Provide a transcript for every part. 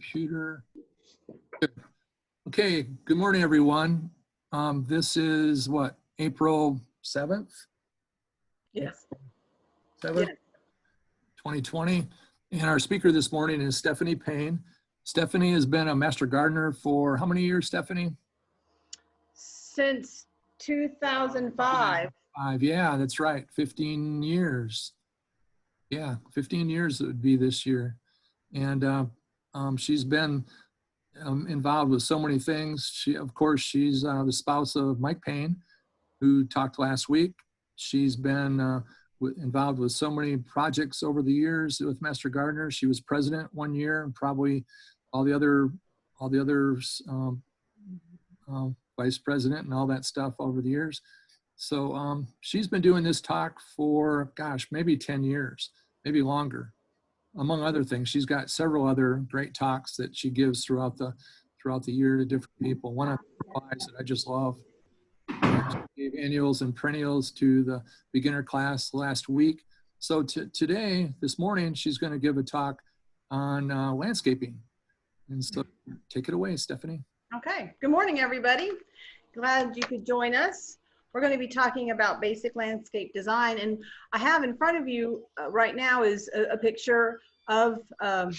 Computer. Okay, good morning, everyone. This is what, April 7th? Yes. 7th, Yes. 2020. And our speaker this morning is Stephanie Payne. Stephanie has been a master gardener for how many years, Stephanie? Since 2005. Yeah, that's right. 15 years. Yeah, 15 years it would be this year. And she's been involved with so many things. Of course, she's the spouse of Mike Payne, who talked last week. She's been involved with so many projects over the years with Master Gardener. She was president one year, and probably all the others, vice president and all that stuff over the years. So she's been doing this talk for, gosh, maybe 10 years, maybe longer. Among other things, she's got several other great talks that she gives throughout the year to different people. One of the replies that I just love. She gave annuals and perennials to the beginner class last week. So today, this morning, she's going to give a talk on landscaping. And so take it away, Stephanie. Okay. Good morning, everybody. Glad you could join us. We're going to be talking about basic landscape design. And I have in front of you right now is a picture of a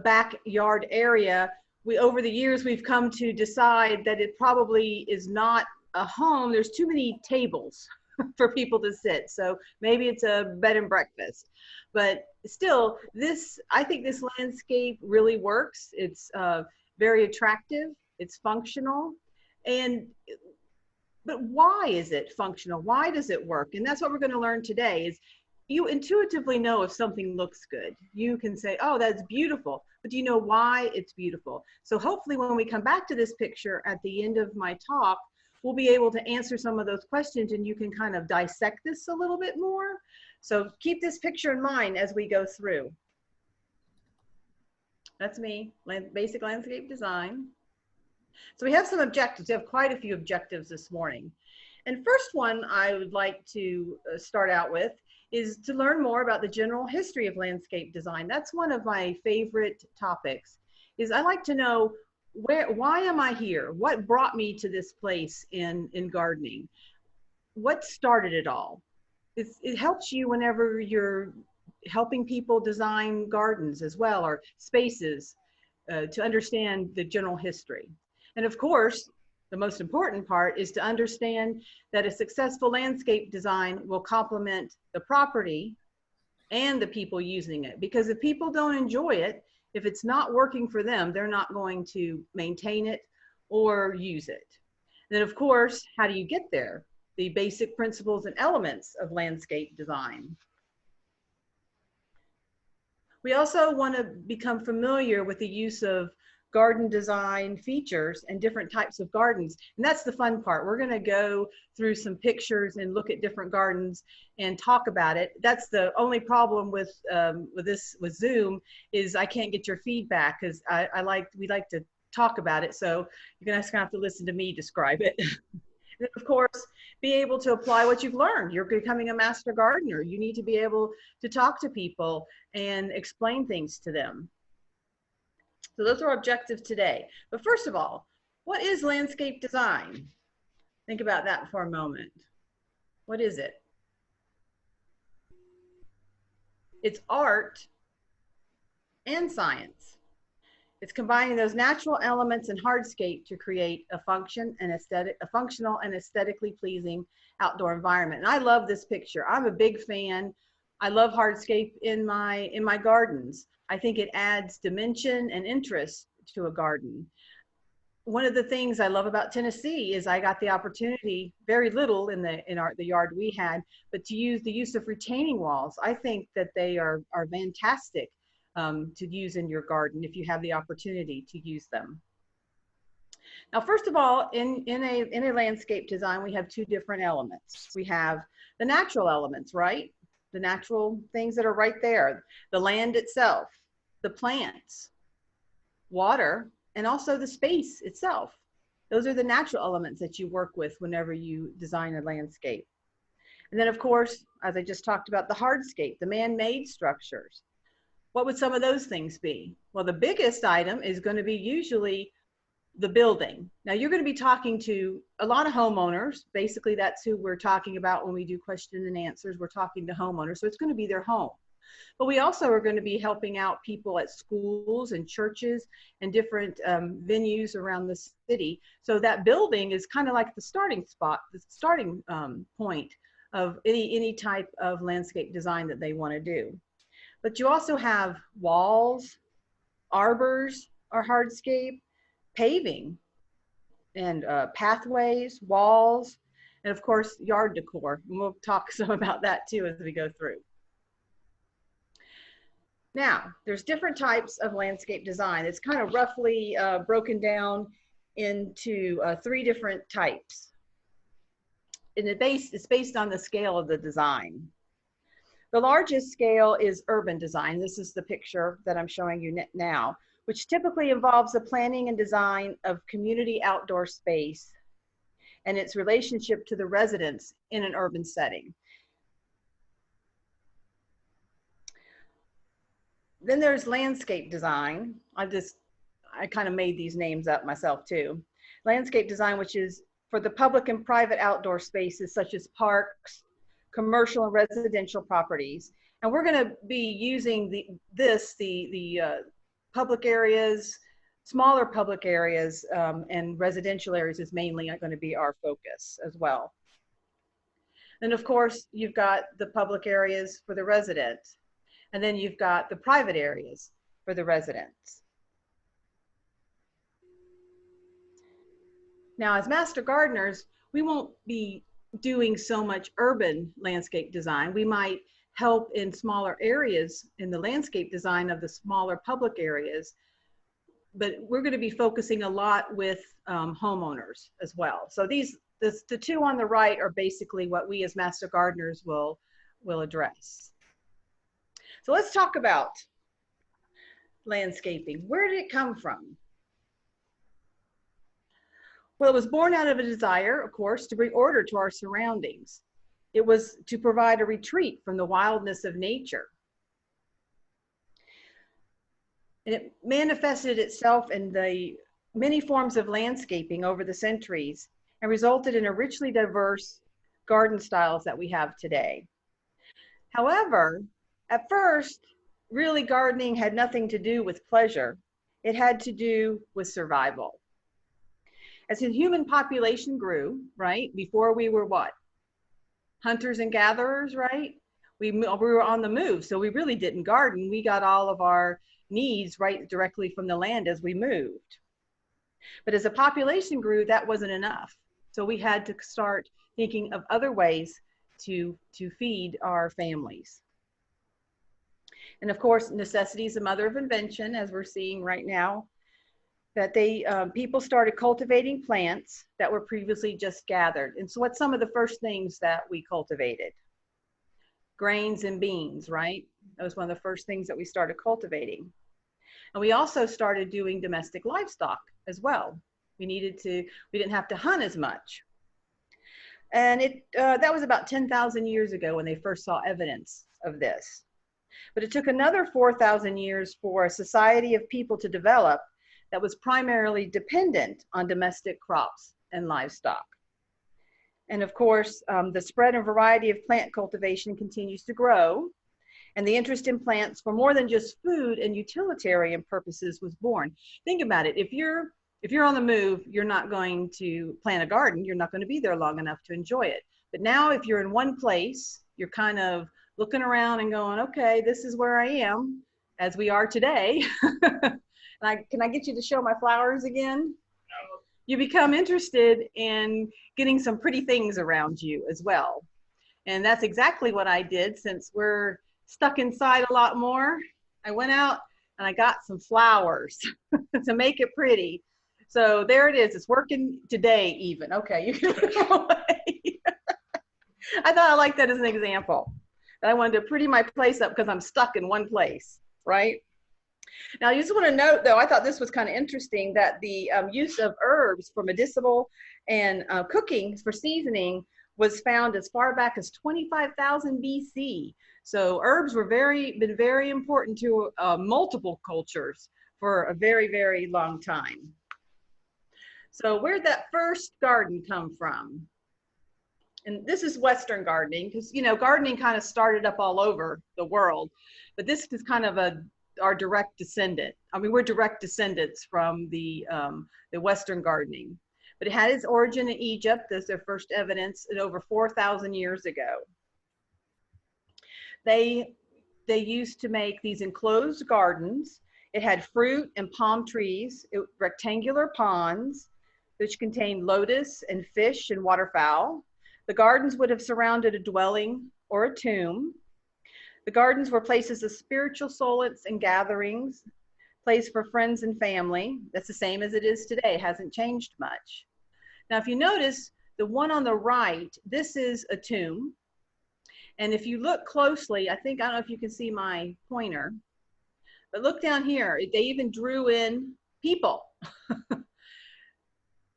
backyard area. Over the years, we've come to decide that it probably is not a home. There's too many tables for people to sit. So maybe it's a bed and breakfast. But still, I think this landscape really works. It's very attractive. It's functional. But why is it functional? Why does it work? And that's what we're going to learn today is you intuitively know if something looks good. You can say, oh, that's beautiful. But do you know why it's beautiful? So hopefully when we come back to this picture at the end of my talk, we'll be able to answer some of those questions and you can kind of dissect this a little bit more. So keep this picture in mind as we go through. That's me, basic landscape design. So we have some objectives. We have quite a few objectives this morning. And first one I would like to start out with is to learn more about the general history of landscape design. That's one of my favorite topics. Is I like to know why am I here? What brought me to this place in gardening? What started it all? It helps you whenever you're helping people design gardens as well, or spaces, to understand the general history. And of course, the most important part is to understand that a successful landscape design will complement the property and the people using it. Because if people don't enjoy it, if it's not working for them, they're not going to maintain it or use it. Then of course, how do you get there? The basic principles and elements of landscape design. We also want to become familiar with the use of garden design features and different types of gardens. And that's the fun part. We're going to go through some pictures and look at different gardens and talk about it. That's the only problem with Zoom is I can't get your feedback because we like to talk about it. So you're going to have to listen to me describe it. And of course, be able to apply what you've learned. You're becoming a master gardener. You need to be able to talk to people and explain things to them. So those are our objectives today. But first of all, what is landscape design? Think about that for a moment. What is it? It's art and science. It's combining those natural elements and hardscape to create a functional and aesthetically pleasing outdoor environment. And I love this picture. I'm a big fan. I love hardscape in my gardens. I think it adds dimension and interest to a garden. One of the things I love about Tennessee is I got the opportunity, very little in the yard we had, but to use the use of retaining walls. I think that they are fantastic to use in your garden if you have the opportunity to use them. Now, first of all, in a landscape design, we have two different elements. We have the natural elements, right? The natural things that are right there, the land itself, the plants, water, and also the space itself. Those are the natural elements that you work with whenever you design a landscape. And then of course, as I just talked about, the hardscape, the man-made structures. What would some of those things be? Well, the biggest item is going to be usually the building. Now you're going to be talking to a lot of homeowners. Basically, that's who we're talking about when we do question and answers. We're talking to homeowners. So it's going to be their home. But we also are going to be helping out people at schools and churches and different venues around the city. So that building is kind of like the starting spot, the starting point of any type of landscape design that they want to do. But you also have walls, arbors are hardscape, paving, and pathways, walls, and of course, yard decor. And we'll talk some about that too as we go through. Now, there's different types of landscape design. It's kind of roughly broken down into 3 different types. And it's based on the scale of the design. The largest scale is urban design. This is the picture that I'm showing you now, which typically involves the planning and design of community outdoor space and its relationship to the residents in an urban setting. Then there's landscape design. I kind of made these names up myself too. Landscape design, which is for the public and private outdoor spaces such as parks, commercial and residential properties. And we're going to be using the public areas, smaller public areas, and residential areas is mainly going to be our focus as well. And of course, you've got the public areas for the residents, and then you've got the private areas for the residents. Now, as master gardeners, we won't be doing so much urban landscape design. We might help in smaller areas in the landscape design of the smaller public areas, but we're going to be focusing a lot with homeowners as well. So the 2 on the right are basically what we as master gardeners will address. So let's talk about landscaping. Where did it come from? Well, it was born out of a desire, of course, to bring order to our surroundings. It was to provide a retreat from the wildness of nature. And it manifested itself in the many forms of landscaping over the centuries and resulted in a richly diverse garden styles that we have today. However, at first, really gardening had nothing to do with pleasure. It had to do with survival. As the human population grew, right, before we were what? Hunters and gatherers, right? We were on the move, so we really didn't garden. We got all of our needs right directly from the land as we moved. But as the population grew, that wasn't enough. So we had to start thinking of other ways to feed our families. And of course, necessity is the mother of invention, as we're seeing right now, that people started cultivating plants that were previously just gathered. And so what's some of the first things that we cultivated? Grains and beans, right? That was one of the first things that we started cultivating. And we also started doing domestic livestock as well. We didn't have to hunt as much. And that was about 10,000 years ago when they first saw evidence of this. But it took another 4,000 years for a society of people to develop that was primarily dependent on domestic crops and livestock. And of course, the spread and variety of plant cultivation continues to grow, and the interest in plants for more than just food and utilitarian purposes was born. Think about it. If you're on the move, you're not going to plant a garden. You're not going to be there long enough to enjoy it. But now if you're in one place, you're kind of looking around and going, okay, this is where I am, as we are today. Can I get you to show my flowers again? No. You become interested in getting some pretty things around you as well. And that's exactly what I did. Since we're stuck inside a lot more, I went out and I got some flowers to make it pretty. So there it is. It's working today even. Okay, you can put them away. I thought I liked that as an example. I wanted to pretty my place up because I'm stuck in one place, right? Now, you just want to note, though, I thought this was kind of interesting that the use of herbs for medicinal and cooking for seasoning was found as far back as 25,000 BC. So herbs were been very important to multiple cultures for a very, very long time. So where'd that first garden come from? And this is Western gardening, because, you know, gardening kind of started up all over the world, but this is kind of our direct descendant. I mean, we're direct descendants from the Western gardening, but it had its origin in Egypt. There's their first evidence in over 4,000 years ago. They used to make these enclosed gardens. It had fruit and palm trees, rectangular ponds, which contained lotus and fish and waterfowl. The gardens would have surrounded a dwelling or a tomb. The gardens were places of spiritual solace and gatherings, place for friends and family. That's the same as it is today. It hasn't changed much. Now, if you notice, the one on the right, this is a tomb. And if you look closely, I don't know if you can see my pointer, but look down here. They even drew in people.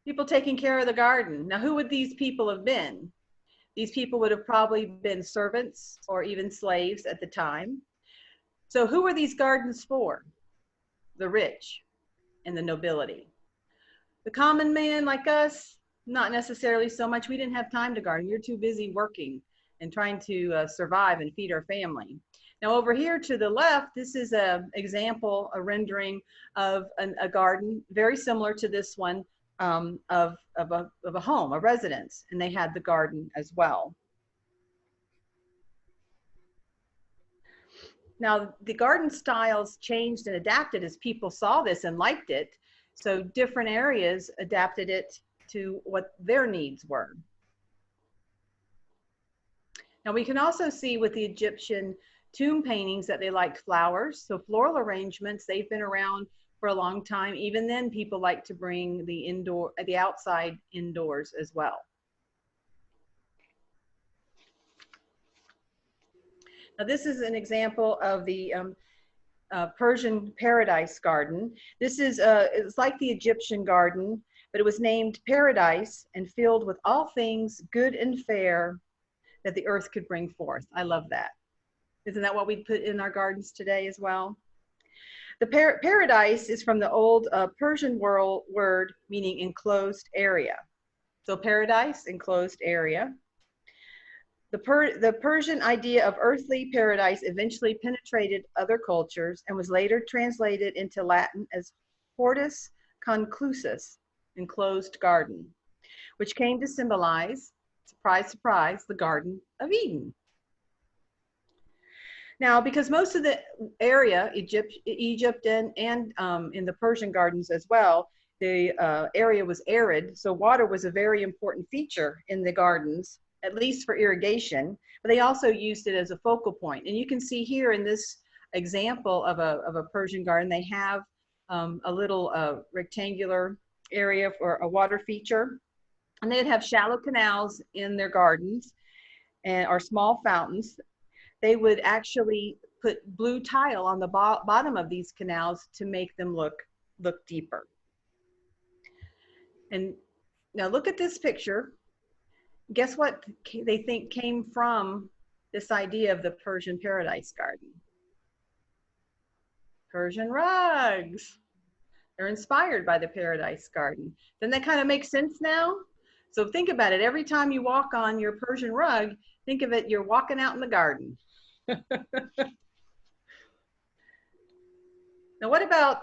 People taking care of the garden. Now, who would these people have been? These people would have probably been servants or even slaves at the time. So who were these gardens for? The rich and the nobility. The common man like us, not necessarily so much. We didn't have time to garden. We were too busy working and trying to survive and feed our family. Now over here to the left, this is an example, a rendering of a garden, very similar to this one, of a home, a residence, and they had the garden as well. Now the garden styles changed and adapted as people saw this and liked it. So different areas adapted it to what their needs were. Now we can also see with the Egyptian tomb paintings that they liked flowers. So floral arrangements, they've been around for a long time. Even then, people like to bring the outside indoors as well. Now this is an example of the Persian paradise garden. This is it's like the Egyptian garden, but it was named Paradise and filled with all things good and fair that the earth could bring forth. I love that. Isn't that what we put in our gardens today as well? The paradise is from the old Persian word meaning enclosed area. So paradise, enclosed area. The Persian idea of earthly paradise eventually penetrated other cultures and was later translated into Latin as hortus conclusus, enclosed garden, which came to symbolize, surprise, surprise, the Garden of Eden. Now, because most of the area, Egypt and in the Persian gardens as well, the area was arid, so water was a very important feature in the gardens, at least for irrigation, but they also used it as a focal point. And you can see here in this example of a Persian garden, they have a little rectangular area for a water feature, and they'd have shallow canals in their gardens or small fountains. They would actually put blue tile on the bottom of these canals to make them look deeper. And now look at this picture. Guess what they think came from this idea of the Persian paradise garden? Persian rugs. They're inspired by the paradise garden. Doesn't that kind of make sense now? So think about it. Every time you walk on your Persian rug, think of it, you're walking out in the garden. Now, what about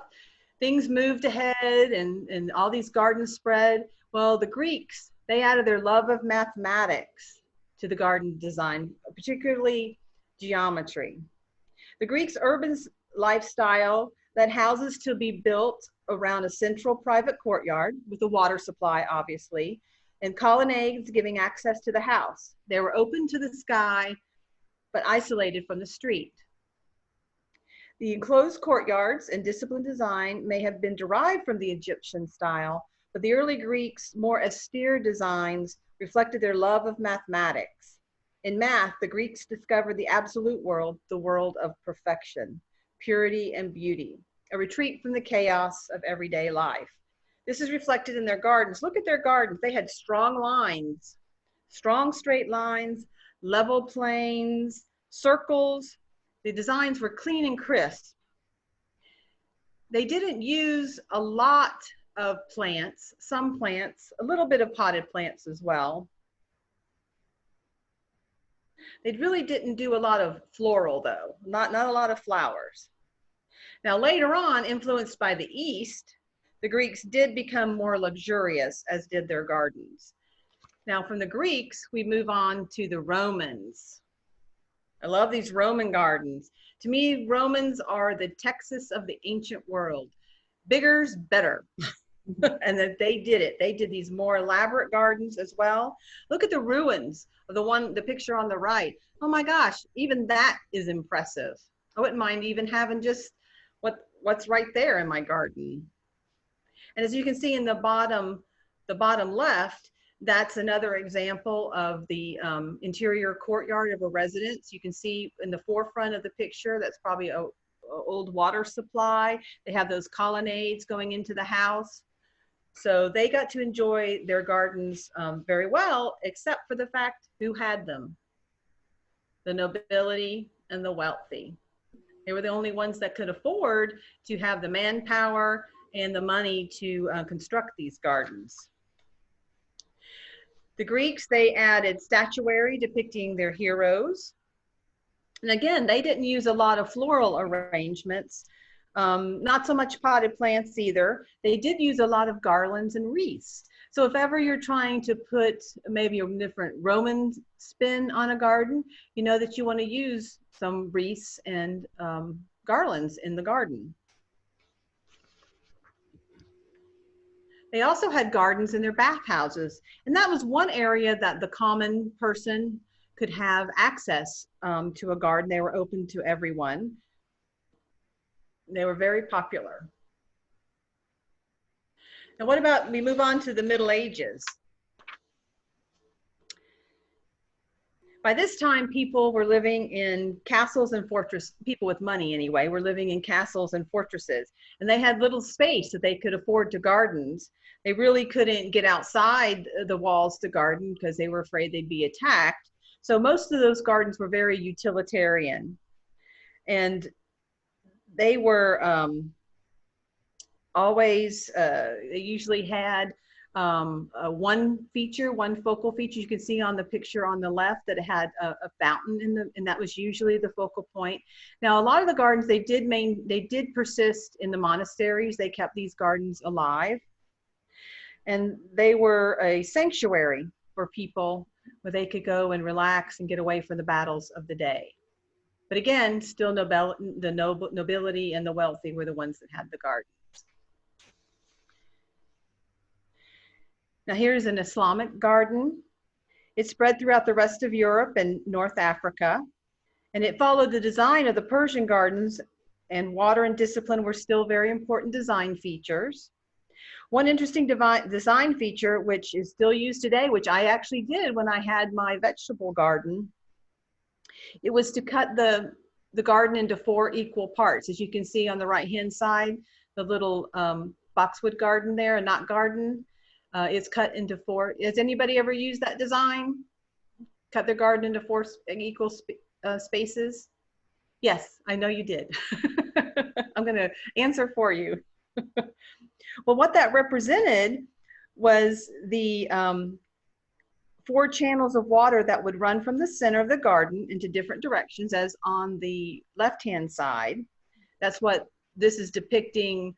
things moved ahead and all these gardens spread? Well, the Greeks, they added their love of mathematics to the garden design, particularly geometry. The Greeks' urban lifestyle led houses to be built around a central private courtyard with a water supply, obviously, and colonnades giving access to the house. They were open to the sky, but isolated from the street. The enclosed courtyards and disciplined design may have been derived from the Egyptian style, but the early Greeks' more austere designs reflected their love of mathematics. In math, the Greeks discovered the absolute world, the world of perfection, purity, and beauty, a retreat from the chaos of everyday life. This is reflected in their gardens. Look at their gardens. They had strong lines strong straight lines, level planes, circles. The designs were clean and crisp. They didn't use a lot of plants, some plants, a little bit of potted plants as well. They really didn't do a lot of floral though, not a lot of flowers. Now later on, influenced by the East, the Greeks did become more luxurious, as did their gardens. Now from the Greeks, we move on to the Romans. I love these Roman gardens. To me, Romans are the Texas of the ancient world. Bigger's better. And that they did it. They did these more elaborate gardens as well. Look at the ruins of the picture on the right. Oh my gosh, even that is impressive. I wouldn't mind even having just what's right there in my garden. And as you can see in the bottom left, that's another example of the interior courtyard of a residence. You can see in the forefront of the picture, that's probably a old water supply. They have those colonnades going into the house. So they got to enjoy their gardens very well, except for the fact who had them: the nobility and the wealthy. They were the only ones that could afford to have the manpower and the money to construct these gardens. The Greeks, they added statuary depicting their heroes. And again, they didn't use a lot of floral arrangements. Not so much potted plants either. They did use a lot of garlands and wreaths. So if ever you're trying to put maybe a different Roman spin on a garden, you know that you want to use some wreaths and garlands in the garden. They also had gardens in their bathhouses. And that was one area that the common person could have access to a garden. They were open to everyone. They were very popular. Now what about, we move on to the Middle Ages. By this time, people were living in castles and fortresses. People with money anyway were living in castles and fortresses, and they had little space that they could afford to gardens. They really couldn't get outside the walls to garden because they were afraid they'd be attacked. So most of those gardens were very utilitarian, and they were always, they usually had one focal feature. You can see on the picture on the left that it had a fountain and that was usually the focal point. Now, a lot of the gardens, they did persist in the monasteries. They kept these gardens alive, and they were a sanctuary for people where they could go and relax and get away from the battles of the day. But again, still the nobility and the wealthy were the ones that had the gardens. Now here's an Islamic garden. It spread throughout the rest of Europe and North Africa, and it followed the design of the Persian gardens, and water and discipline were still very important design features. One interesting design feature, which is still used today, which I actually did when I had my vegetable garden, it was to cut the garden into 4 equal parts. As you can see on the right-hand side, the little boxwood garden there, a knot garden, is cut into 4. Has anybody ever used that design? Cut their garden into 4 equal spaces? Yes, I know you did. I'm gonna answer for you. Well, what that represented was the 4 channels of water that would run from the center of the garden into different directions, as on the left-hand side. That's what this is depicting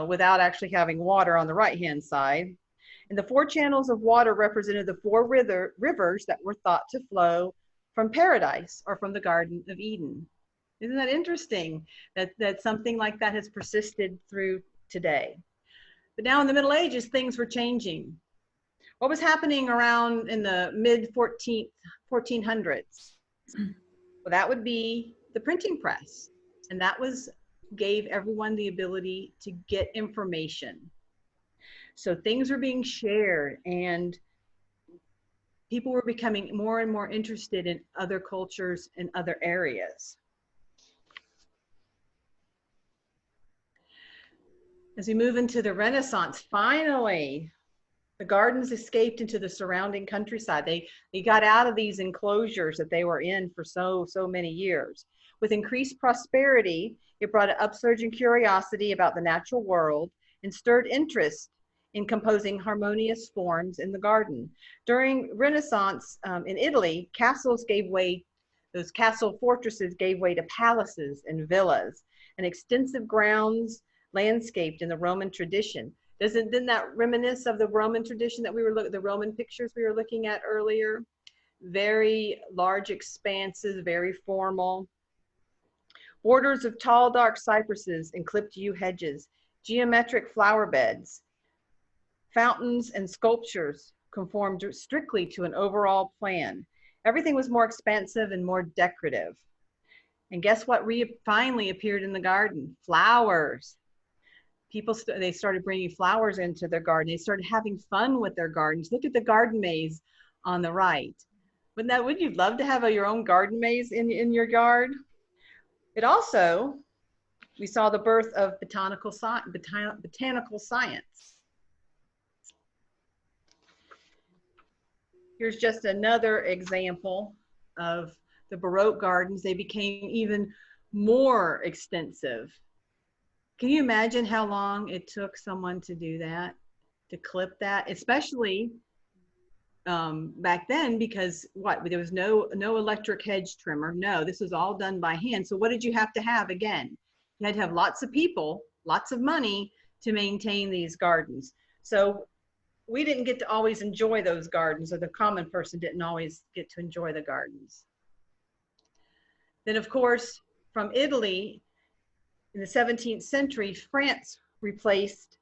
without actually having water on the right-hand side. And the 4 channels of water represented the 4 rivers that were thought to flow from paradise or from the Garden of Eden. Isn't that interesting that something like that has persisted through today? But now in the Middle Ages, things were changing. What was happening around in the mid-1400s? Well, that would be the printing press. And that gave everyone the ability to get information. So things were being shared, and people were becoming more and more interested in other cultures and other areas. As we move into the Renaissance, finally, The gardens escaped into the surrounding countryside. They got out of these enclosures that they were in for so many years. With increased prosperity, it brought an upsurge in curiosity about the natural world and stirred interest in composing harmonious forms in the garden. During Renaissance in Italy, castles gave way, those castle fortresses gave way to palaces and villas, and extensive grounds landscaped in the Roman tradition. Didn't that reminisce of the Roman tradition that we were looking, the Roman pictures we were looking at earlier? Very large expanses, very formal. Borders of tall, dark cypresses and clipped yew hedges, geometric flower beds, fountains and sculptures conformed strictly to an overall plan. Everything was more expansive and more decorative. And guess what finally appeared in the garden? Flowers. People, they started bringing flowers into their garden. They started having fun with their gardens. Look at the garden maze on the right. Wouldn't you love to have your own garden maze in your yard? It also, we saw the birth of botanical science. Here's just another example of the Baroque gardens. They became even more extensive. Can you imagine how long it took someone to do that, to clip that, especially back then, because there was no electric hedge trimmer. No, this was all done by hand. So what did you have to have? Again, you had to have lots of people, lots of money to maintain these gardens. So we didn't get to always enjoy those gardens, or the common person didn't always get to enjoy the gardens. Then of course, from Italy, in the 17th century, France replaced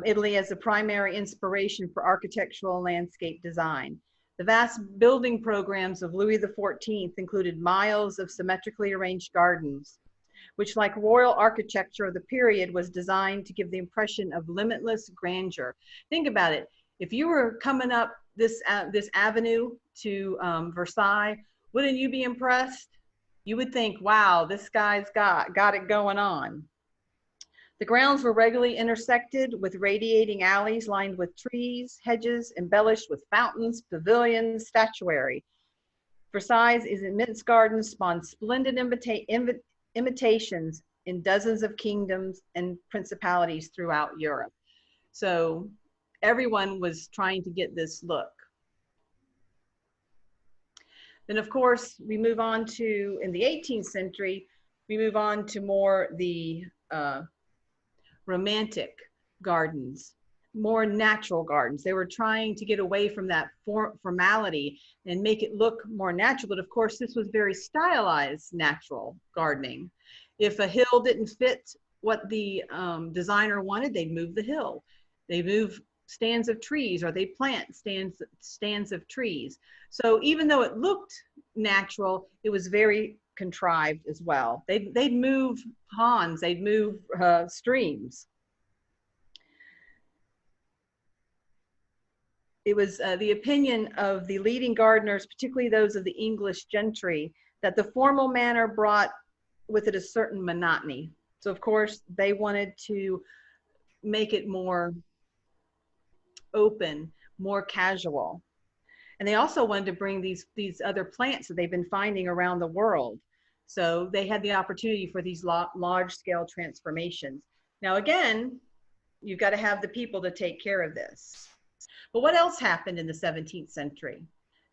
Italy as the primary inspiration for architectural and landscape design. The vast building programs of Louis XIV included miles of symmetrically arranged gardens, which, like royal architecture of the period, was designed to give the impression of limitless grandeur. Think about it. If you were coming up this avenue to Versailles, wouldn't you be impressed? You would think, wow, this guy's got it going on. The grounds were regularly intersected with radiating alleys lined with trees, hedges, embellished with fountains, pavilions, statuary. Versailles' immense gardens spawned splendid imitations in dozens of kingdoms and principalities throughout Europe. So everyone was trying to get this look. Then of course, we move on to, in the 18th century, we move on to more the romantic gardens, more natural gardens. They were trying to get away from that formality and make it look more natural. But of course, this was very stylized natural gardening. If a hill didn't fit what the designer wanted, they'd move the hill. They move stands of trees, or they plant stands of trees. So even though it looked natural, it was very contrived as well. They'd move ponds, they'd move streams. It was the opinion of the leading gardeners, particularly those of the English gentry, that the formal manner brought with it a certain monotony. So of course, they wanted to make it more open, more casual. And they also wanted to bring these other plants that they've been finding around the world. So they had the opportunity for these large scale transformations. Now again, you've got to have the people to take care of this. But what else happened in the 17th century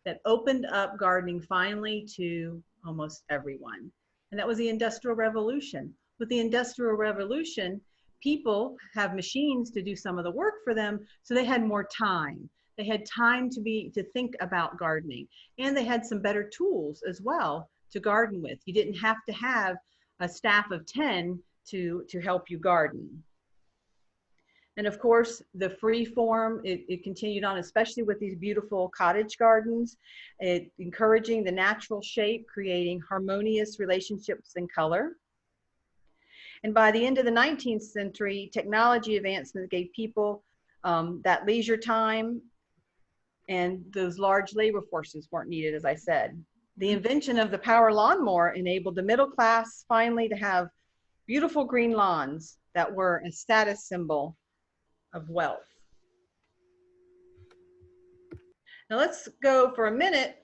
that opened up gardening finally to almost everyone? And that was the Industrial Revolution. With the Industrial Revolution, people have machines to do some of the work for them, so they had more time. They had time to think about gardening, and they had some better tools as well to garden with. You didn't have to have a staff of 10 to help you garden. And of course, the free form, it continued on, especially with these beautiful cottage gardens, encouraging the natural shape, creating harmonious relationships in color. And by the end of the 19th century, technology advancements gave people that leisure time, and those large labor forces weren't needed, as I said. The invention of the power lawnmower enabled the middle class finally to have beautiful green lawns that were a status symbol of wealth. Now let's go for a minute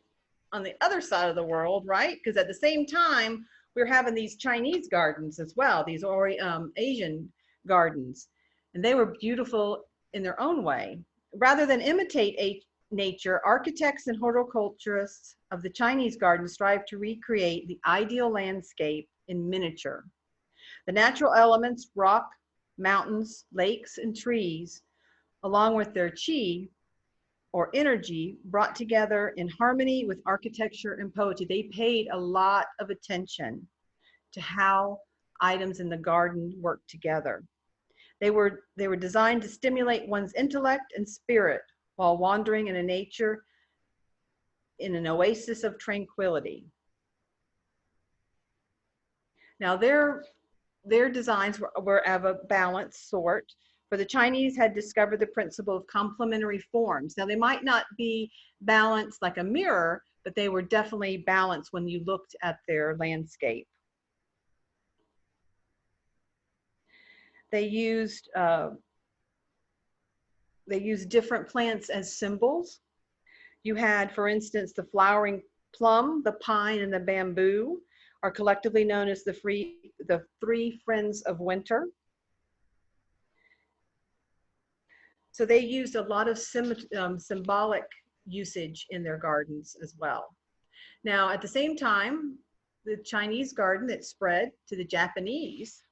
on the other side of the world, right? Because at the same time, we're having these Chinese gardens as well, these Asian gardens, and they were beautiful in their own way. Rather than imitate nature, architects and horticulturists of the Chinese garden strive to recreate the ideal landscape in miniature. The natural elements, rock, mountains, lakes, and trees, along with their qi, or energy, brought together in harmony with architecture and poetry. They paid a lot of attention to how items in the garden work together. They were designed to stimulate one's intellect and spirit while wandering in a nature in an oasis of tranquility. Now their designs were of a balanced sort, for the Chinese had discovered the principle of complementary forms. Now they might not be balanced like a mirror, but they were definitely balanced when you looked at their landscape. They used different plants as symbols. You had, for instance, the flowering plum, the pine, and the bamboo are collectively known as the three friends of winter. So they used a lot of symbolic usage in their gardens as well. Now, at the same time, the Chinese garden that spread to the Japanese.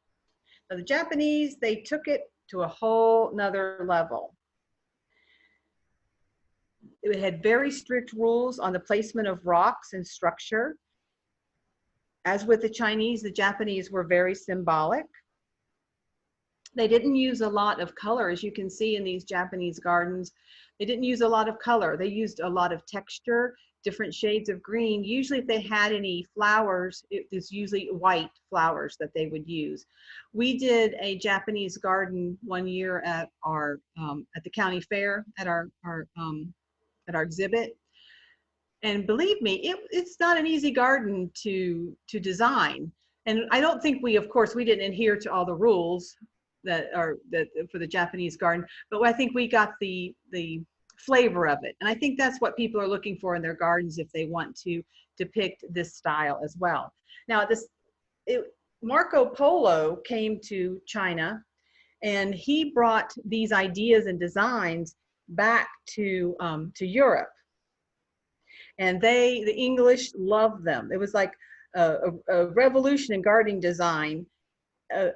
Now, the Japanese, they took it to a whole nother level. It had very strict rules on the placement of rocks and structure. As with the Chinese, the Japanese were very symbolic. They didn't use a lot of color, as you can see in these Japanese gardens. They didn't use a lot of color. They used a lot of texture, different shades of green. Usually if they had any flowers, it was usually white flowers that they would use. We did a Japanese garden one year at our at the county fair at our exhibit. And believe me, it's not an easy garden to design. And I don't think we, of course, we didn't adhere to all the rules that for the Japanese garden, but I think we got the flavor of it. And I think that's what people are looking for in their gardens if they want to depict this style as well. Now, Marco Polo came to China, and he brought these ideas and designs back to Europe. And the English loved them. It was like a revolution in gardening design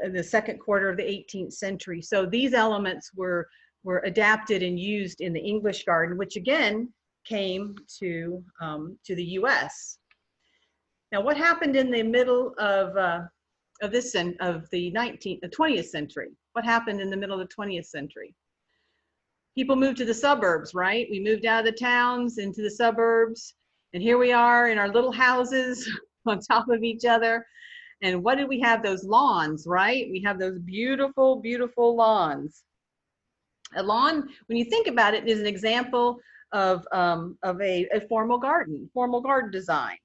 in the second quarter of the 18th century. So these elements were adapted and used in the English garden, which again came to the U.S. Now, what happened in the middle of the 20th century? What happened in the middle of the 20th century? People moved to the suburbs, right? We moved out of the towns into the suburbs, and here we are in our little houses on top of each other. And what did we have? Those lawns, right? We have those beautiful, beautiful lawns. A lawn, when you think about it, is an example of a formal garden design.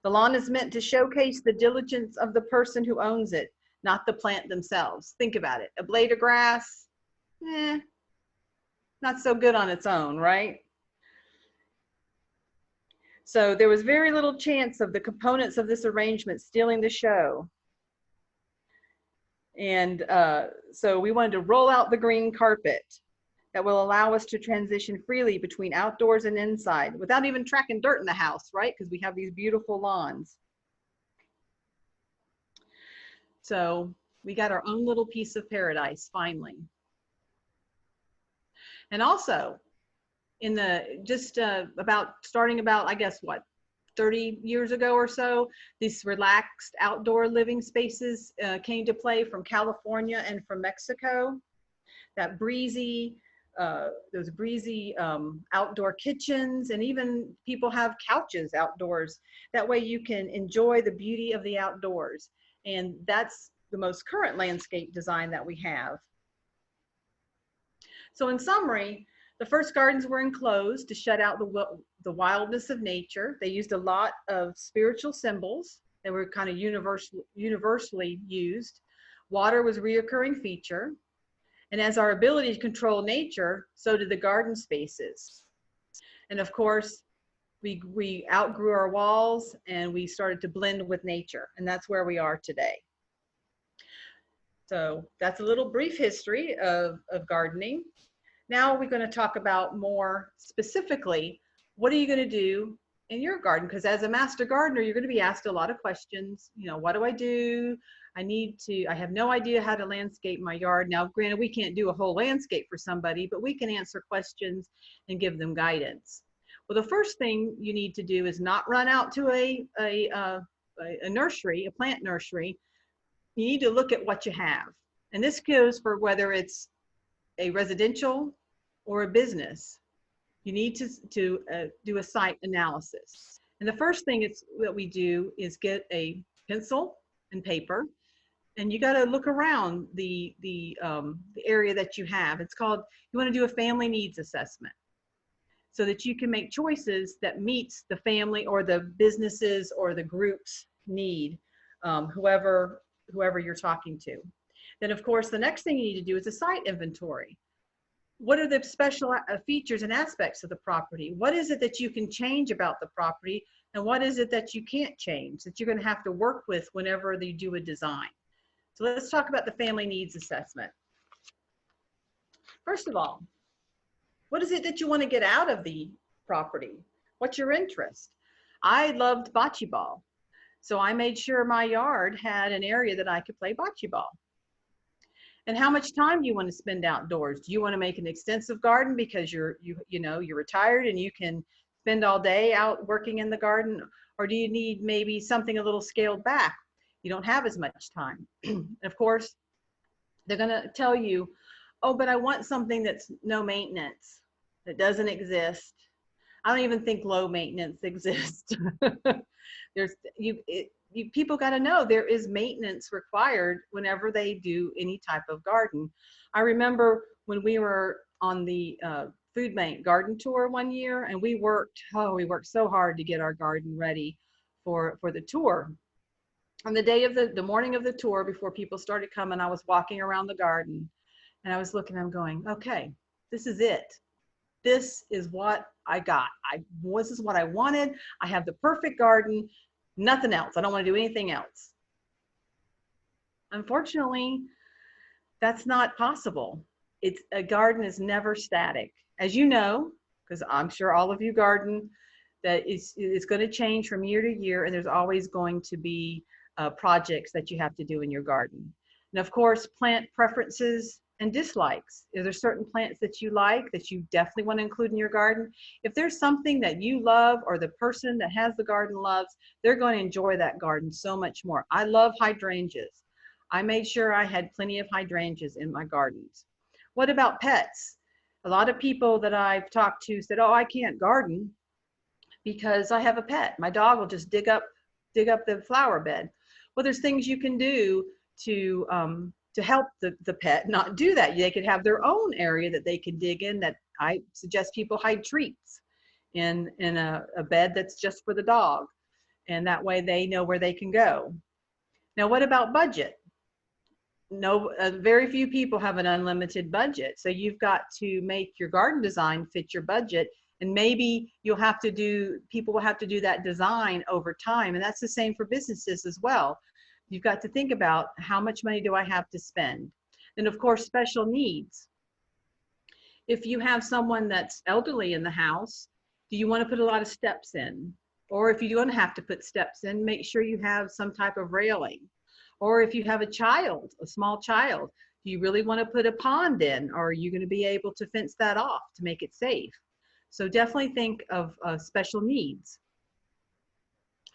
The lawn is meant to showcase the diligence of the person who owns it, not the plant themselves. Think about it. A blade of grass, not so good on its own, right? So there was very little chance of the components of this arrangement stealing the show. And so we wanted to roll out the green carpet that will allow us to transition freely between outdoors and inside without even tracking dirt in the house, right? Because we have these beautiful lawns. So we got our own little piece of paradise finally. And also, in the starting about, I guess, what, 30 years ago or so, these relaxed outdoor living spaces came to play from California and from Mexico. That breezy, those breezy outdoor kitchens, and even people have couches outdoors. That way you can enjoy the beauty of the outdoors. And that's the most current landscape design that we have. So in summary, the first gardens were enclosed to shut out the wildness of nature. They used a lot of spiritual symbols. They were kind of universally used. Water was a reoccurring feature. And as our ability to control nature, so did the garden spaces. And of course, we outgrew our walls and we started to blend with nature. And that's where we are today. So that's a little brief history of gardening. Now we're going to talk about more specifically, what are you going to do in your garden? Because as a master gardener, you're going to be asked a lot of questions. You know, what do I do? I have no idea how to landscape my yard. Now, granted, we can't do a whole landscape for somebody, but we can answer questions and give them guidance. Well, the first thing you need to do is not run out to a nursery, a plant nursery. You need to look at what you have. And this goes for whether it's a residential or a business. You need to do a site analysis. And the first thing that we do is get a pencil and paper, and you got to look around the area that you have. It's called, you want to do a family needs assessment so that you can make choices that meets the family or the businesses or the group's need, whoever you're talking to. Then of course, the next thing you need to do is a site inventory. What are the special features and aspects of the property? What is it that you can change about the property? And what is it that you can't change, that you're going to have to work with whenever you do a design? So let's talk about the family needs assessment. First of all, what is it that you want to get out of the property? What's your interest? I loved bocce ball. So I made sure my yard had an area that I could play bocce ball. And how much time do you want to spend outdoors? Do you want to make an extensive garden because you're retired and you can spend all day out working in the garden? Or do you need maybe something a little scaled back? You don't have as much time. Of course, they're going to tell you, oh, but I want something that's no maintenance, that doesn't exist. I don't even think low maintenance exists. People got to know there is maintenance required whenever they do any type of garden. I remember when we were on the food bank garden tour one year, and we worked so hard to get our garden ready for the tour. On the day of the morning of the tour, before people started coming, I was walking around the garden and I was looking, I'm going, okay, this is it. This is what I got. This is what I wanted. I have the perfect garden, nothing else. I don't want to do anything else. Unfortunately, that's not possible. A garden is never static. As you know, because I'm sure all of you garden, that it's going to change from year to year, and there's always going to be projects that you have to do in your garden. And of course, plant preferences and dislikes. Are there certain plants that you like that you definitely want to include in your garden? If there's something that you love or the person that has the garden loves, they're going to enjoy that garden so much more. I love hydrangeas. I made sure I had plenty of hydrangeas in my gardens. What about pets? A lot of people that I've talked to said, oh, I can't garden because I have a pet. My dog will just dig up the flower bed. Well, there's things you can do to help the pet not do that. They could have their own area that they can dig in, that I suggest people hide treats in a bed that's just for the dog. And that way they know where they can go. Now, what about budget? No, very few people have an unlimited budget. So you've got to make your garden design fit your budget. And maybe people will have to do that design over time. And that's the same for businesses as well. You've got to think about, how much money do I have to spend? And of course, special needs. If you have someone that's elderly in the house, do you want to put a lot of steps in? Or if you're going to have to put steps in, make sure you have some type of railing. Or if you have a small child, do you really want to put a pond in? Or are you going to be able to fence that off to make it safe? So definitely think of special needs.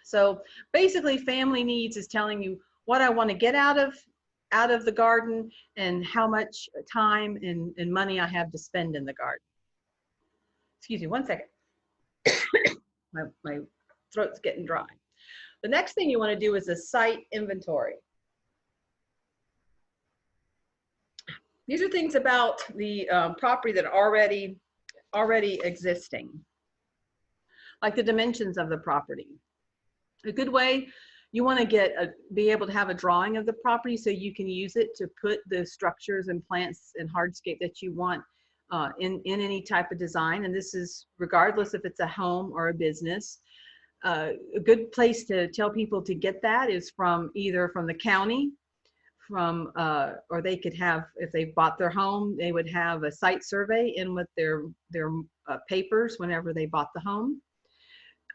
So basically, family needs is telling you what I want to get out of the garden and how much time and money I have to spend in the garden. Excuse me, one second. my throat's getting dry. The next thing you want to do is a site inventory. These are things about the property that are already existing, like the dimensions of the property. A good way, you want to be able to have a drawing of the property so you can use it to put the structures and plants and hardscape that you want in any type of design. And this is regardless if it's a home or a business. A good place to tell people to get that is from either from the county, or they could have, if they bought their home, they would have a site survey in with their papers whenever they bought the home.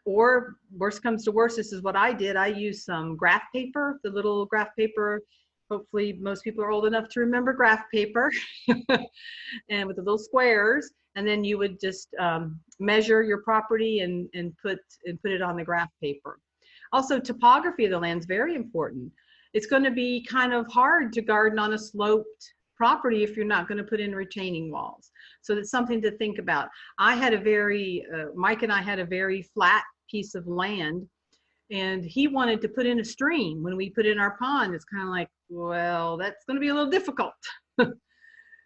Or worst comes to worst, this is what I did. I used some graph paper, the little graph paper. Hopefully most people are old enough to remember graph paper and with the little squares. And then you would just measure your property and put it on the graph paper. Also, topography of the land is very important. It's going to be kind of hard to garden on a sloped property if you're not going to put in retaining walls. So that's something to think about. Mike and I had a very flat piece of land, and he wanted to put in a stream. When we put in our pond, it's kind of like, well, that's going to be a little difficult.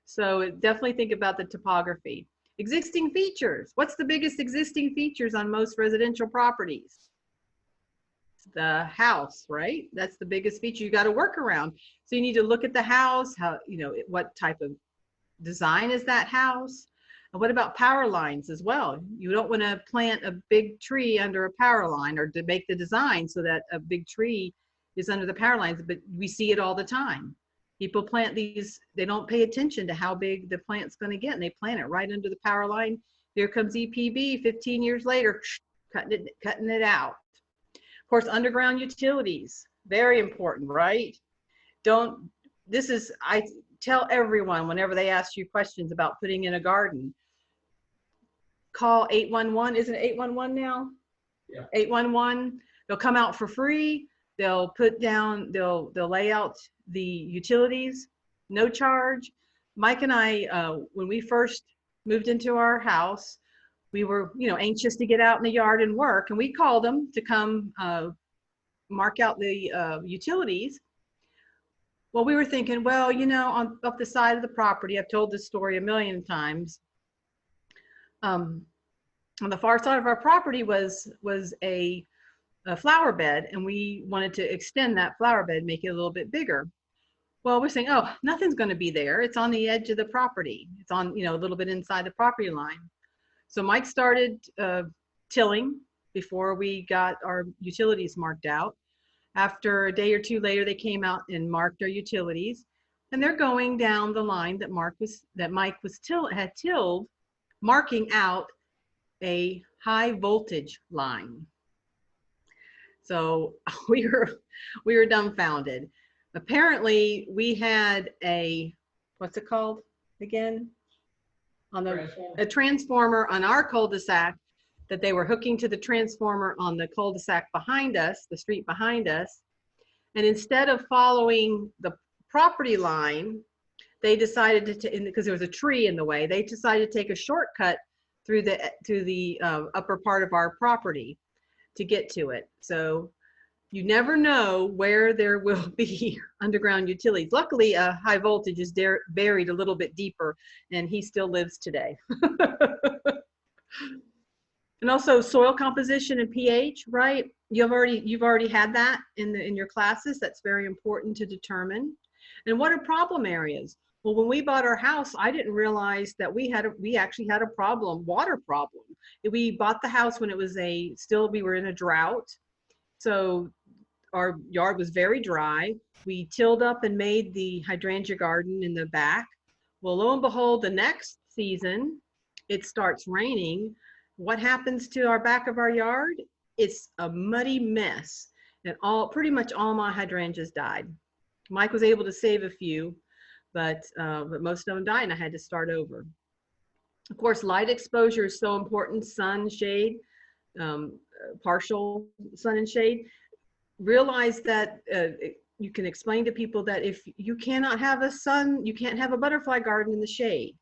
So definitely think about the topography. Existing features. What's the biggest existing features on most residential properties? The house, right? That's the biggest feature you got to work around. So you need to look at the house, what type of design is that house? And what about power lines as well? You don't want to plant a big tree under a power line, or to make the design so that a big tree is under the power lines, but we see it all the time. People plant these, they don't pay attention to how big the plant's going to get, and they plant it right under the power line. Here comes EPB 15 years later, cutting it out. Of course, underground utilities, very important, right? I tell everyone whenever they ask you questions about putting in a garden, call 811. Isn't it 811 now? Yeah. 811. They'll come out for free. They'll lay out the utilities, no charge. Mike and I, when we first moved into our house, we were, anxious to get out in the yard and work, and we called them to come mark out the utilities. Well, we were thinking, well, up the side of the property, I've told this story a million times. On the far side of our property was a flower bed, and we wanted to extend that flower bed, make it a little bit bigger. Well, we're saying, oh, nothing's going to be there. It's on the edge of the property. It's on, a little bit inside the property line. So Mike started tilling before we got our utilities marked out. After a day or two later, they came out and marked our utilities, and they're going down the line that Mike had tilled, marking out a high voltage line. So we were dumbfounded. Apparently, we had what's it called again? A transformer on our cul-de-sac that they were hooking to the transformer on the cul-de-sac behind us, the street behind us. And instead of following the property line, they decided because there was a tree in the way, they decided to take a shortcut through the upper part of our property to get to it. So you never know where there will be underground utilities. Luckily, high voltage is buried a little bit deeper, and he still lives today. And also soil composition and pH, right? You've already had that in your classes. That's very important to determine. And what are problem areas? Well, when we bought our house, I didn't realize that we actually had a water problem. We bought the house when it was we were in a drought. So our yard was very dry. We tilled up and made the hydrangea garden in the back. Well, lo and behold, the next season, it starts raining. What happens to our back of our yard? It's a muddy mess. And pretty much all my hydrangeas died. Mike was able to save a few, but most of them died, and I had to start over. Of course, light exposure is so important. Sun, shade, partial sun and shade. Realize that you can explain to people that if you cannot have you can't have a butterfly garden in the shade.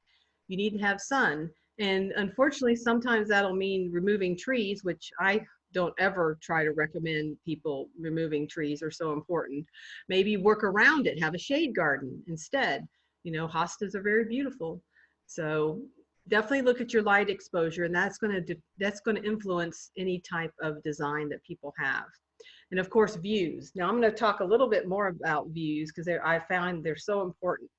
You need to have sun. And unfortunately, sometimes that'll mean removing trees, which I don't ever try to recommend people removing trees. Are so important. Maybe work around it, have a shade garden instead. Hostas are very beautiful. So definitely look at your light exposure, and that's going to influence any type of design that people have. And of course, views. Now I'm going to talk a little bit more about views because I found they're so important.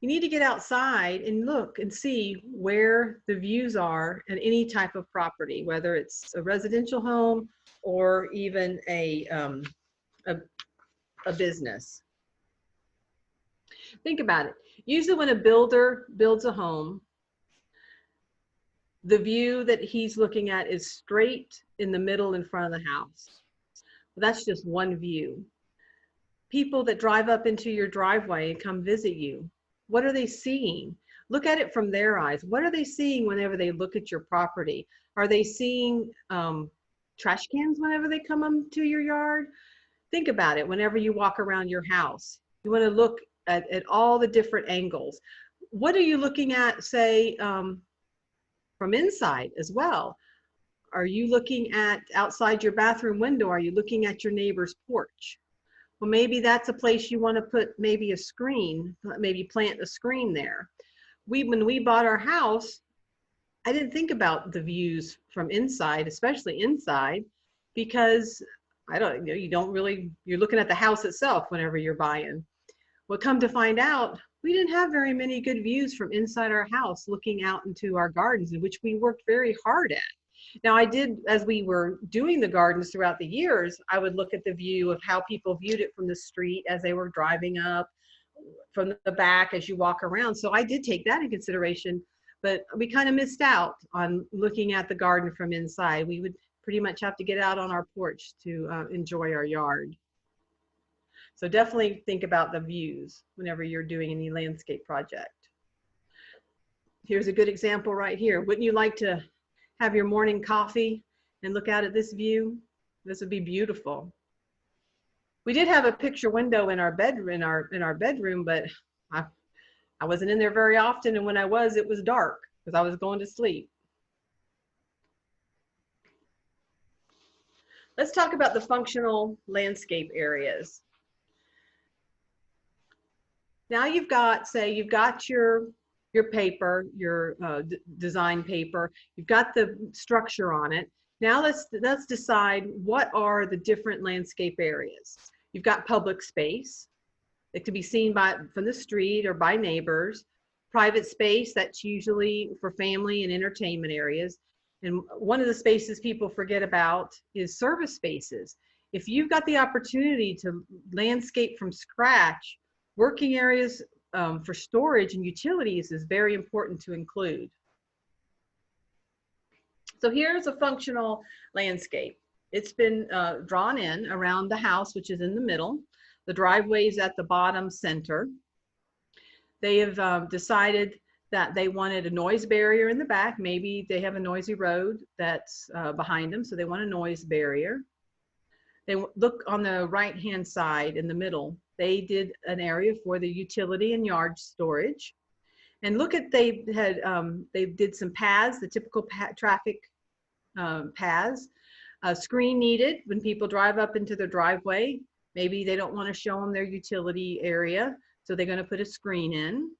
You need to get outside and look and see where the views are in any type of property, whether it's a residential home or even a, a business. Think about it. Usually when a builder builds a home, the view that he's looking at is straight in the middle in front of the house. Well, that's just one view. People that drive up into your driveway and come visit you, what are they seeing? Look at it from their eyes. What are they seeing whenever they look at your property? Are they seeing trash cans whenever they come into your yard? Think about it whenever you walk around your house. You want to look at all the different angles. What are you looking at, say, from inside as well? Are you looking at outside your bathroom window? Are you looking at your neighbor's porch? Well, maybe that's a place you want to put maybe a screen, maybe plant a screen there. When we bought our house, I didn't think about the views from inside, especially inside, because you're looking at the house itself whenever you're buying. Well, come to find out, we didn't have very many good views from inside our house looking out into our gardens, in which we worked very hard at. Now, I did, as we were doing the gardens throughout the years, I would look at the view of how people viewed it from the street as they were driving up, from the back as you walk around. So I did take that in consideration, but we kind of missed out on looking at the garden from inside. We would pretty much have to get out on our porch to enjoy our yard. So definitely think about the views whenever you're doing any landscape project. Here's a good example right here. Wouldn't you like to have your morning coffee and look out at this view? This would be beautiful. We did have a picture window in our bedroom, but I wasn't in there very often, and when I was, it was dark because I was going to sleep. Let's talk about the functional landscape areas. Now you've got your paper, your design paper, you've got the structure on it. Now let's decide what are the different landscape areas. You've got public space that could be seen from the street or by neighbors. Private space, that's usually for family and entertainment areas. And one of the spaces people forget about is service spaces. If you've got the opportunity to landscape from scratch, working areas for storage and utilities is very important to include. So here's a functional landscape. It's been drawn in around the house, which is in the middle. The driveway is at the bottom center. They have decided that they wanted a noise barrier in the back. Maybe they have a noisy road that's behind them, so they want a noise barrier. They look on the right-hand side in the middle. They did an area for the utility and yard storage. And look at, they did some paths, the typical traffic paths. A screen needed when people drive up into their driveway. Maybe they don't want to show them their utility area, so they're going to put a screen in.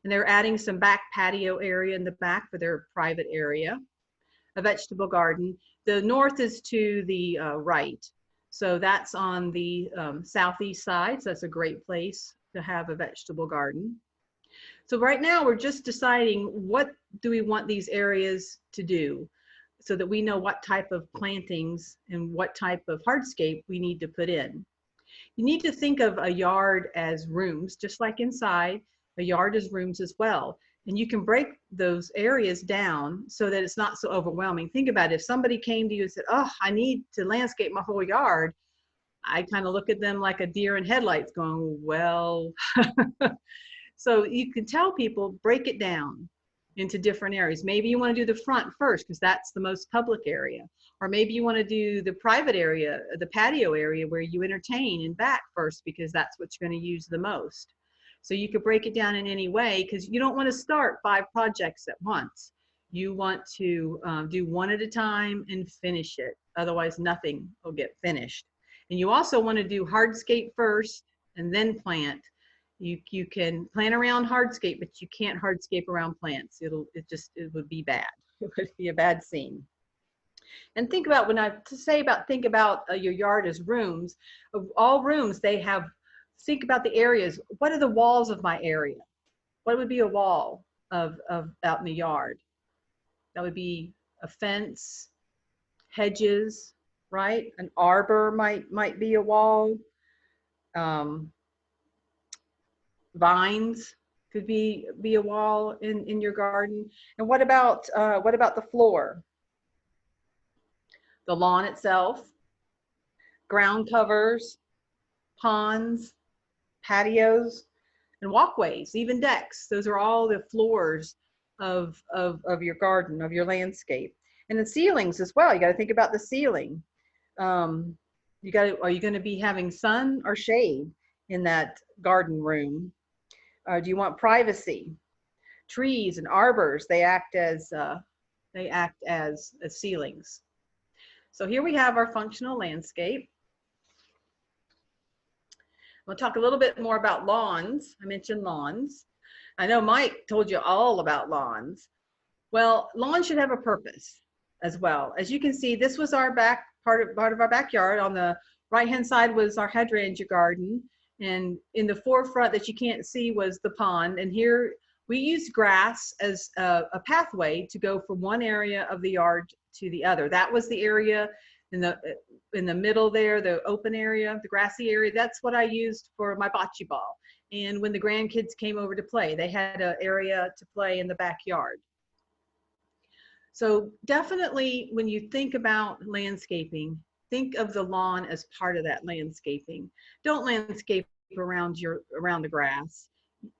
And they're adding some back patio area in the back for their private area. A vegetable garden. The north is to the right. So that's on the southeast side. So that's a great place to have a vegetable garden. So right now we're just deciding what do we want these areas to do so that we know what type of plantings and what type of hardscape we need to put in. You need to think of a yard as rooms, just like inside, a yard is rooms as well. And you can break those areas down so that it's not so overwhelming. Think about it. If somebody came to you and said, oh, I need to landscape my whole yard, I kind of look at them like a deer in headlights going, well, so you can tell people, break it down into different areas. Maybe you want to do the front first because that's the most public area. Or maybe you want to do the private area, the patio area where you entertain in back first because that's what you're going to use the most. So you could break it down in any way because you don't want to start 5 projects at once. You want to do one at a time and finish it. Otherwise, nothing will get finished. And you also want to do hardscape first and then plant. You can plant around hardscape, but you can't hardscape around plants. It would be bad. It would be a bad scene. And think about think about your yard as rooms. All rooms, think about the areas. What are the walls of my area? What would be a wall of out in the yard? That would be a fence, hedges, right? An arbor might be a wall. Vines could be a wall in your garden. And what about the floor? The lawn itself, ground covers, ponds, patios, and walkways, even decks. Those are all the floors of your garden, of your landscape. And the ceilings as well. You got to think about the ceiling. Are you going to be having sun or shade in that garden room? Do you want privacy? Trees and arbors, they act as ceilings. So here we have our functional landscape. We'll talk a little bit more about lawns. I mentioned lawns. I know Mike told you all about lawns. Well, lawns should have a purpose as well. As you can see, this was our back part of our backyard. On the right-hand side was our hydrangea garden. And in the forefront that you can't see was the pond. And here we used grass as a pathway to go from one area of the yard to the other. That was the area in the middle there, the open area, the grassy area. That's what I used for my bocce ball. And when the grandkids came over to play, they had an area to play in the backyard. So definitely when you think about landscaping, think of the lawn as part of that landscaping. Don't landscape around the grass.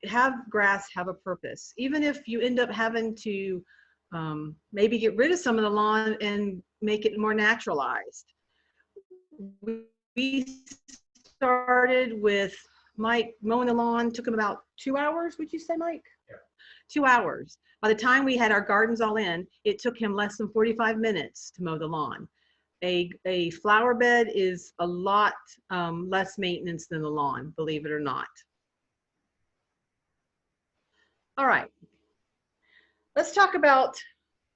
Have grass have a purpose. Even if you end up having to maybe get rid of some of the lawn and make it more naturalized. We started with Mike mowing the lawn, took him about 2 hours, would you say, Mike? Yeah. 2 hours. By the time we had our gardens all in, it took him less than 45 minutes to mow the lawn. A flower bed is a lot less maintenance than the lawn, believe it or not. All right, let's talk about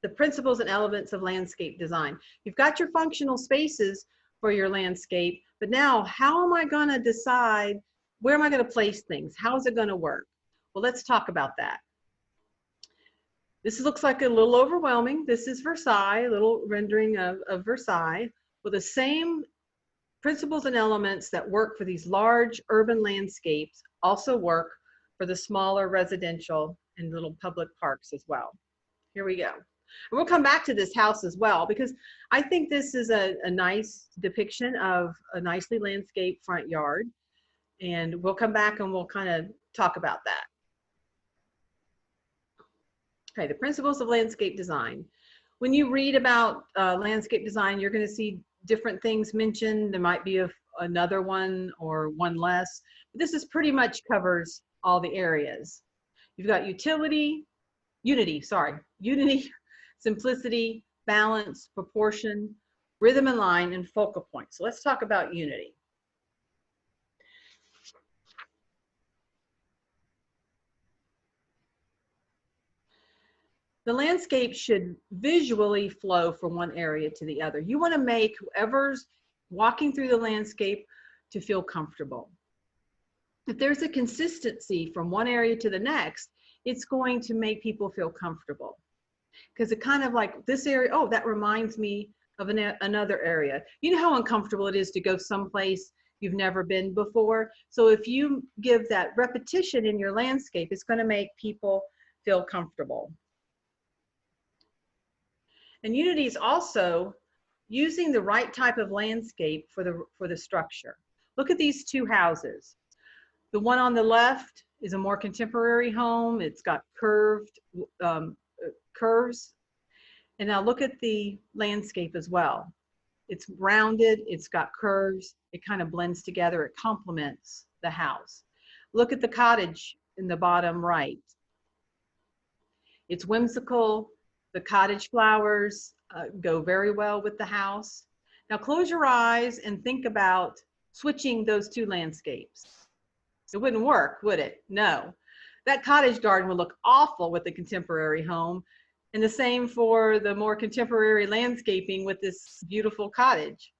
the principles and elements of landscape design. You've got your functional spaces for your landscape, but now how am I going to decide where am I going to place things? How is it going to work? Well, let's talk about that. This looks like a little overwhelming. This is Versailles, a little rendering of Versailles, with the same principles and elements that work for these large urban landscapes also work for the smaller residential and little public parks as well. Here we go. And we'll come back to this house as well, because I think this is a nice depiction of a nicely landscaped front yard. And we'll come back and we'll kind of talk about that. Okay, the principles of landscape design. When you read about landscape design, you're going to see different things mentioned. There might be another one or one less. But this is pretty much covers all the areas. You've got unity, simplicity, balance, proportion, rhythm and line, and focal point. So let's talk about unity. The landscape should visually flow from one area to the other. You want to make whoever's walking through the landscape to feel comfortable. If there's a consistency from one area to the next, it's going to make people feel comfortable. Because it kind of like this area, oh, that reminds me of another area. You know how uncomfortable it is to go someplace you've never been before? So if you give that repetition in your landscape, it's going to make people feel comfortable. And unity is also using the right type of landscape for the structure. Look at these two houses. The one on the left is a more contemporary home. It's got curves. And now look at the landscape as well. It's rounded, it's got curves, it kind of blends together, it complements the house. Look at the cottage in the bottom right. It's whimsical. The cottage flowers go very well with the house. Now close your eyes and think about switching those two landscapes. It wouldn't work, would it? No. That cottage garden would look awful with the contemporary home, and the same for the more contemporary landscaping with this beautiful cottage.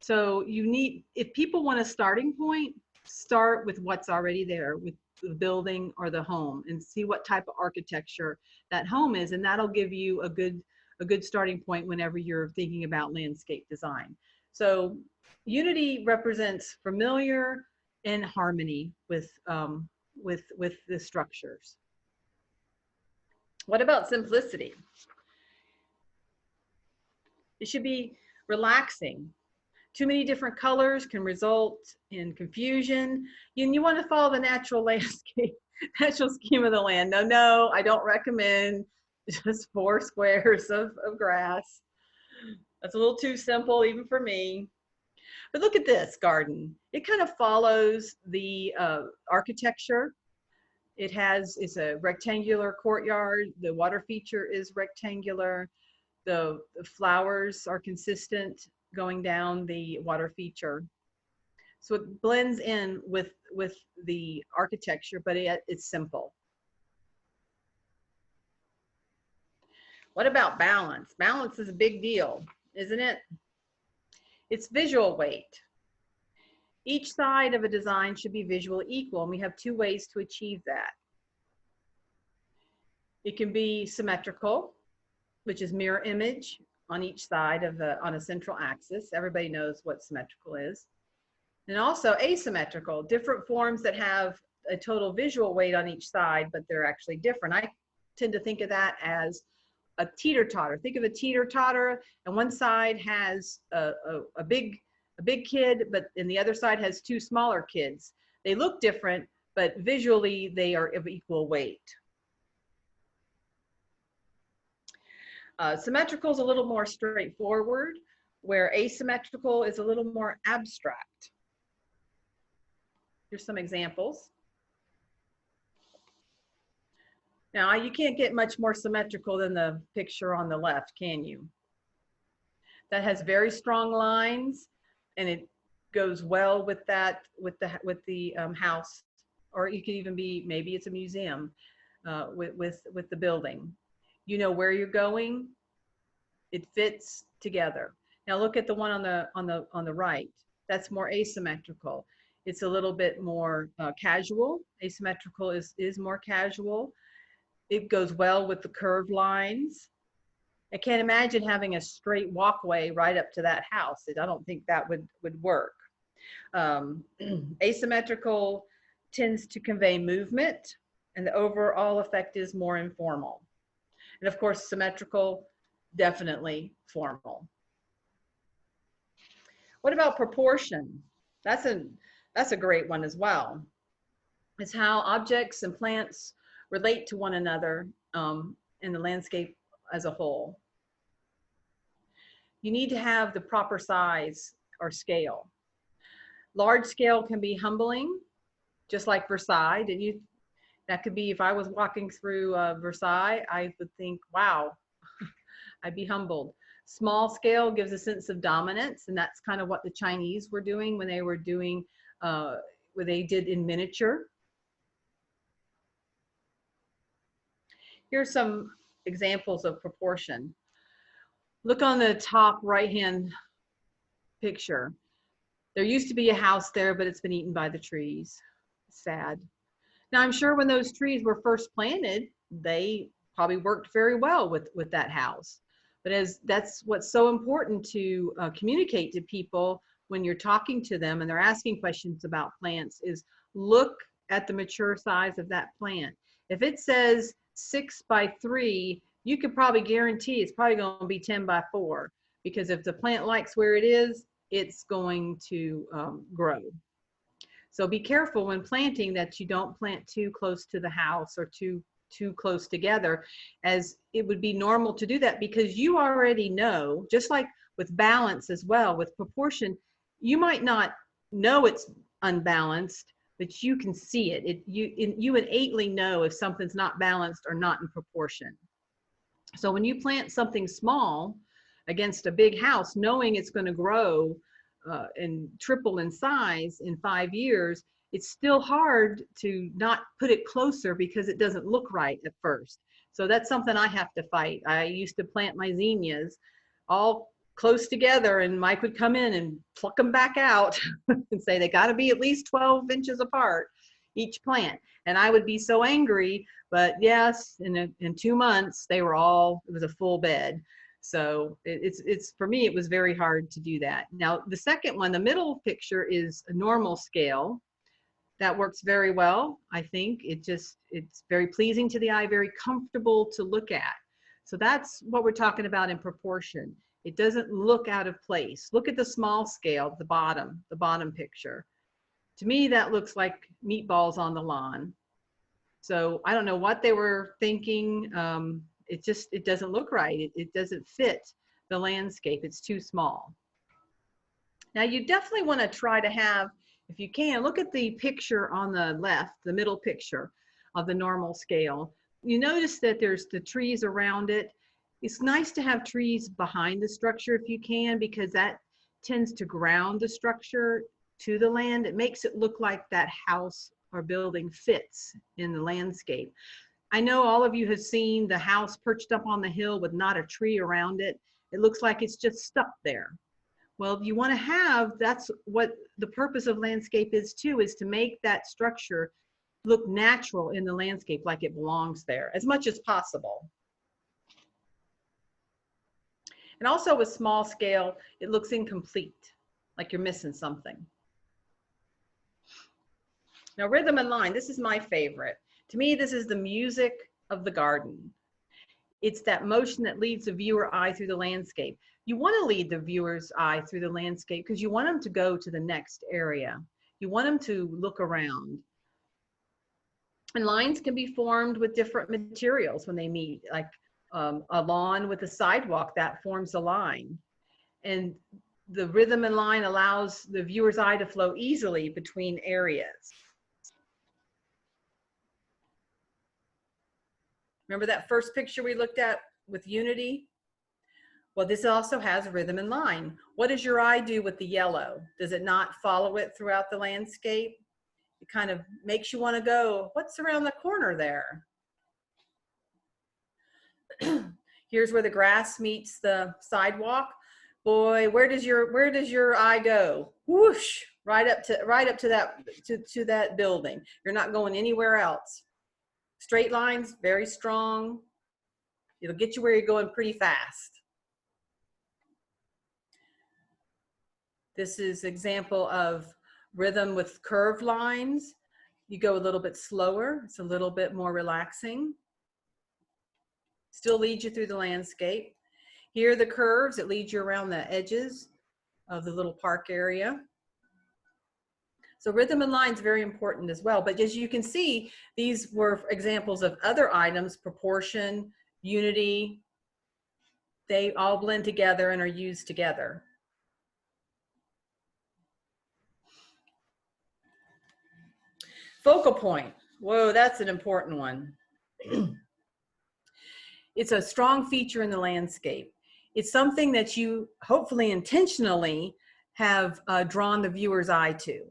So you need, if people want a starting point, start with what's already there, with the building or the home and see what type of architecture that home is. And that'll give you a good starting point whenever you're thinking about landscape design. So unity represents familiar and harmony with the structures. What about simplicity? It should be relaxing. Too many different colors can result in confusion. You want to follow the natural landscape, natural scheme of the land. No, I don't recommend just 4 squares of grass. That's a little too simple even for me. But look at this garden. It kind of follows the architecture. It's a rectangular courtyard. The water feature is rectangular. The flowers are consistent going down the water feature. So it blends in with the architecture, but it's simple. What about balance? Balance is a big deal, isn't it? It's visual weight. Each side of a design should be visually equal, and we have 2 ways to achieve that. It can be symmetrical, which is mirror image on each side on a central axis. Everybody knows what symmetrical is. And also asymmetrical, different forms that have a total visual weight on each side, but they're actually different. I tend to think of that as a teeter-totter. Think of a teeter-totter, and one side has a big kid, but and the other side has 2 smaller kids. They look different, but visually they are of equal weight. Symmetrical is a little more straightforward, where asymmetrical is a little more abstract. Here's some examples. Now, you can't get much more symmetrical than the picture on the left, can you? That has very strong lines, and it goes well with the house, or it could even be, maybe it's a museum with the building. You know where you're going. It fits together. Now look at the one on the right. That's more asymmetrical. It's a little bit more casual. Asymmetrical is more casual. It goes well with the curved lines. I can't imagine having a straight walkway right up to that house. I don't think that would work. Asymmetrical tends to convey movement, and the overall effect is more informal. And of course, symmetrical, definitely formal. What about proportion? That's a great one as well. It's how objects and plants relate to one another in the landscape as a whole. You need to have the proper size or scale. Large scale can be humbling, just like Versailles. That could be, if I was walking through Versailles, I would think, wow, I'd be humbled. Small scale gives a sense of dominance, and that's kind of what the Chinese were doing when they were doing what they did in miniature. Here's some examples of proportion. Look on the top right-hand picture. There used to be a house there, but it's been eaten by the trees. Sad. Now, I'm sure when those trees were first planted, they probably worked very well with that house. But that's what's so important to communicate to people when you're talking to them and they're asking questions about plants is look at the mature size of that plant. If it says 6 by 3, you could probably guarantee it's probably going to be 10 by 4, because if the plant likes where it is, it's going to grow. So be careful when planting that you don't plant too close to the house or too close together, as it would be normal to do that, because you already know, just like with balance as well, with proportion, you might not know it's unbalanced, but you can see it. You innately know if something's not balanced or not in proportion. So when you plant something small against a big house, knowing it's going to grow and triple in size in 5 years, it's still hard to not put it closer because it doesn't look right at first. So that's something I have to fight. I used to plant my zinnias all close together, and Mike would come in and pluck them back out and say they got to be at least 12 inches apart. each plant. And I would be so angry, but yes, in 2 months, they were all, it was a full bed. So it's for me, it was very hard to do that. Now, the second one, the middle picture is a normal scale. That works very well. I think it's very pleasing to the eye, very comfortable to look at. So that's what we're talking about in proportion. It doesn't look out of place. Look at the small scale, the bottom picture. To me, that looks like meatballs on the lawn. So I don't know what they were thinking. It doesn't look right. It doesn't fit the landscape. It's too small. Now you definitely want to try to have, if you can, look at the picture on the left, the middle picture of the normal scale. You notice that there's the trees around it. It's nice to have trees behind the structure if you can, because that tends to ground the structure to the land. It makes it look like that house or building fits in the landscape. I know all of you have seen the house perched up on the hill with not a tree around it. It looks like it's just stuck there. Well, you want to have, that's what the purpose of landscape is too, is to make that structure look natural in the landscape, like it belongs there as much as possible. And also with small scale, it looks incomplete, like you're missing something. Now, rhythm and line, this is my favorite. To me, this is the music of the garden. It's that motion that leads the viewer eye through the landscape. You want to lead the viewer's eye through the landscape because you want them to go to the next area. You want them to look around. And lines can be formed with different materials when they meet, like a lawn with a sidewalk, that forms a line. And the rhythm and line allows the viewer's eye to flow easily between areas. Remember that first picture we looked at with unity? Well, this also has rhythm and line. What does your eye do with the yellow? Does it not follow it throughout the landscape? It kind of makes you want to go, what's around the corner there? Here's where the grass meets the sidewalk. Boy, where does your eye go? Whoosh, right up to that building. You're not going anywhere else. Straight lines, very strong. It'll get you where you're going pretty fast. This is an example of rhythm with curved lines. You go a little bit slower. It's a little bit more relaxing. Still leads you through the landscape. Here are the curves. It leads you around the edges of the little park area. So rhythm and line is very important as well. But as you can see, these were examples of other items: proportion, unity. They all blend together and are used together. Focal point. Whoa, that's an important one. It's a strong feature in the landscape. It's something that you hopefully intentionally have drawn the viewer's eye to.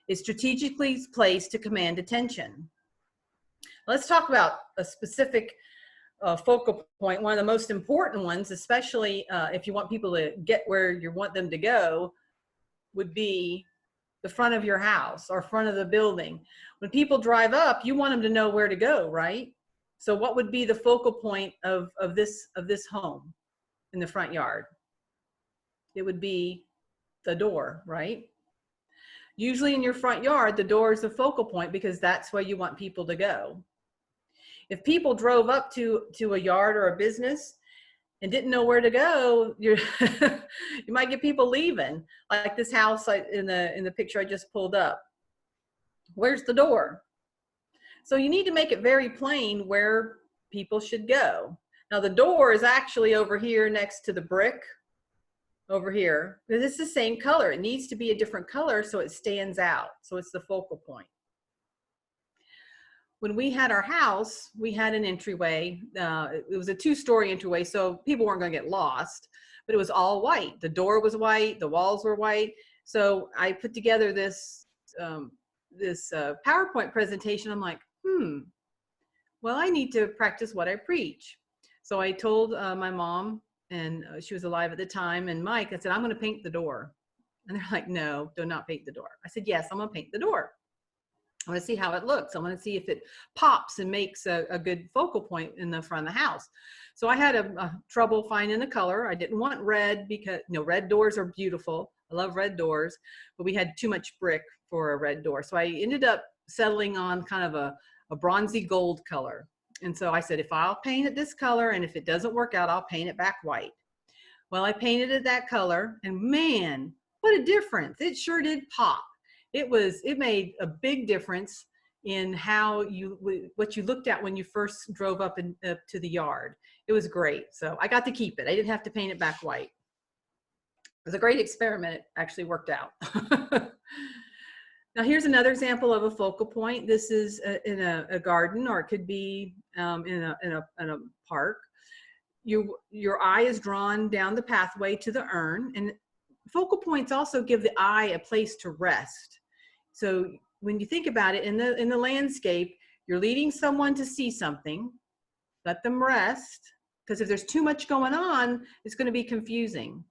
It's strategically placed to command attention. Let's talk about a specific focal point. One of the most important ones, especially if you want people to get where you want them to go, would be the front of your house or front of the building. When people drive up, you want them to know where to go, right? So what would be the focal point of this home in the front yard? It would be the door, right? Usually in your front yard, the door is the focal point because that's where you want people to go. If people drove up to a yard or a business and didn't know where to go, you might get people leaving. Like this house in the picture I just pulled up. Where's the door? So you need to make it very plain where people should go. Now the door is actually over here next to the brick, over here, because it's the same color. It needs to be a different color so it stands out. So it's the focal point. When we had our house, we had an entryway. It was a 2-story entryway, so people weren't going to get lost, but it was all white. The door was white, the walls were white. So I put together this PowerPoint presentation. I'm like, well, I need to practice what I preach. So I told my mom, and she was alive at the time, and Mike, I said, I'm going to paint the door. And they're like, no, do not paint the door. I said, yes, I'm going to paint the door. I want to see how it looks. I want to see if it pops and makes a good focal point in the front of the house. So I had a trouble finding the color. I didn't want red because, you know, red doors are beautiful. I love red doors, but we had too much brick for a red door. So I ended up settling on kind of a bronzy gold color. And so I said, if I'll paint it this color, and if it doesn't work out, I'll paint it back white. Well, I painted it that color, and man, what a difference. It sure did pop. It made a big difference in what you looked at when you first drove up to the yard. It was great. So I got to keep it. I didn't have to paint it back white. It was a great experiment. It actually worked out. Now here's another example of a focal point. This is in a garden, or it could be in a park. Your eye is drawn down the pathway to the urn, and focal points also give the eye a place to rest. So when you think about it, in the landscape, you're leading someone to see something, let them rest, because if there's too much going on, it's going to be confusing.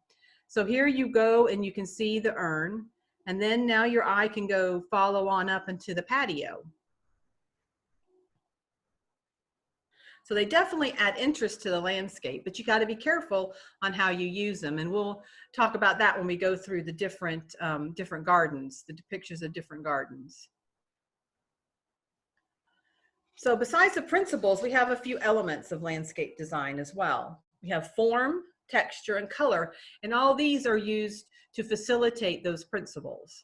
So here you go, and you can see the urn, and then now your eye can go follow on up into the patio. So they definitely add interest to the landscape, but you got to be careful on how you use them. And we'll talk about that when we go through the different gardens, the depictions of different gardens. So besides the principles, we have a few elements of landscape design as well. We have form, texture, and color, and all these are used to facilitate those principles.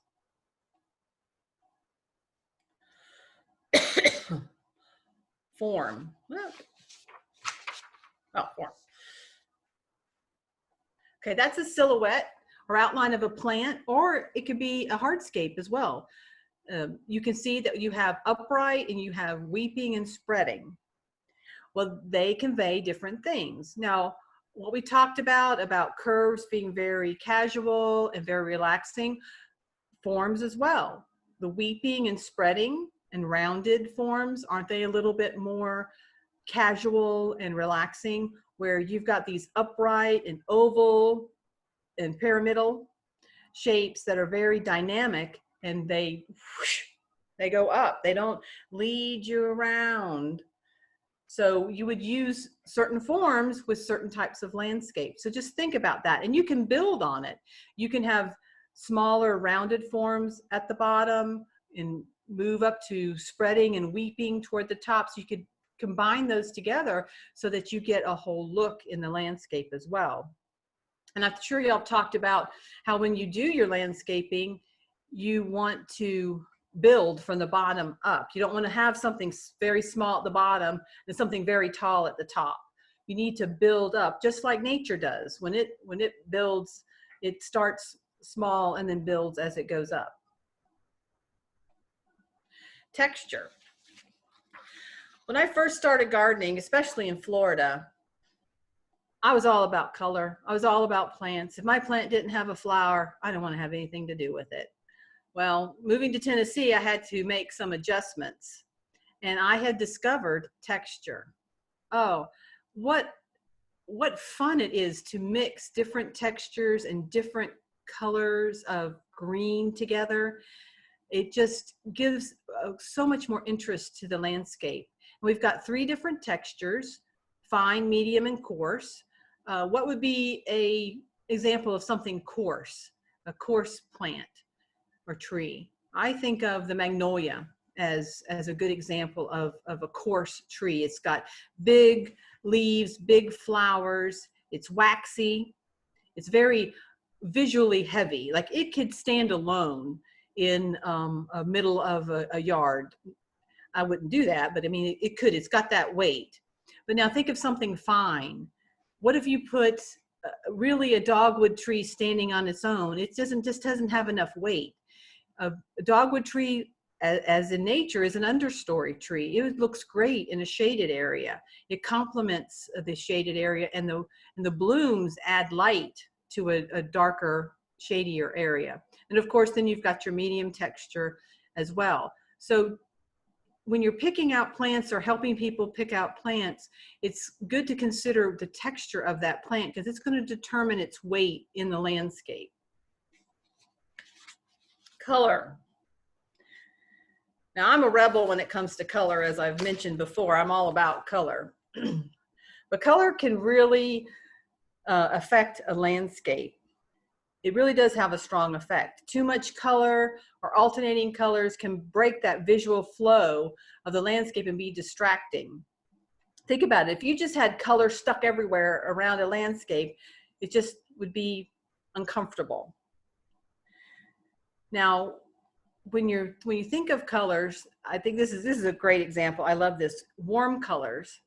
Form. Oh, form. Okay, that's a silhouette or outline of a plant, or it could be a hardscape as well. You can see that you have upright and you have weeping and spreading. Well, they convey different things. Now, what we talked about curves being very casual and very relaxing, forms as well. The weeping and spreading and rounded forms, aren't they a little bit more casual and relaxing, where you've got these upright and oval and pyramidal shapes that are very dynamic, and they go up. They don't lead you around. So you would use certain forms with certain types of landscapes. So just think about that, and you can build on it. You can have smaller rounded forms at the bottom and move up to spreading and weeping toward the top. So you could combine those together so that you get a whole look in the landscape as well. And I'm sure y'all talked about how when you do your landscaping, you want to build from the bottom up. You don't want to have something very small at the bottom and something very tall at the top. You need to build up, just like nature does. When it builds, it starts small and then builds as it goes up. Texture. When I first started gardening, especially in Florida, I was all about color. I was all about plants. If my plant didn't have a flower, I didn't want to have anything to do with it. Well, moving to Tennessee, I had to make some adjustments, and I had discovered texture. Oh, what fun it is to mix different textures and different colors of green together. It just gives so much more interest to the landscape. We've got 3 different textures: fine, medium, and coarse. What would be an example of something coarse, a coarse plant or tree? I think of the magnolia as a good example of a coarse tree. It's got big leaves, big flowers. It's waxy. It's very visually heavy. Like it could stand alone in a middle of a yard. I wouldn't do that, but I mean, it could. It's got that weight. But now think of something fine. What if you put really a dogwood tree standing on its own? It just doesn't have enough weight. A dogwood tree, as in nature, is an understory tree. It looks great in a shaded area. It complements the shaded area, and the blooms add light to a darker, shadier area. And of course, then you've got your medium texture as well. So when you're picking out plants or helping people pick out plants, it's good to consider the texture of that plant, because it's going to determine its weight in the landscape. Color. Now, I'm a rebel when it comes to color, as I've mentioned before. I'm all about color. But color can really affect a landscape. It really does have a strong effect. Too much color or alternating colors can break that visual flow of the landscape and be distracting. Think about it. If you just had color stuck everywhere around a landscape, it just would be uncomfortable. Now, when you think of colors, I think this is a great example. I love this. Warm colors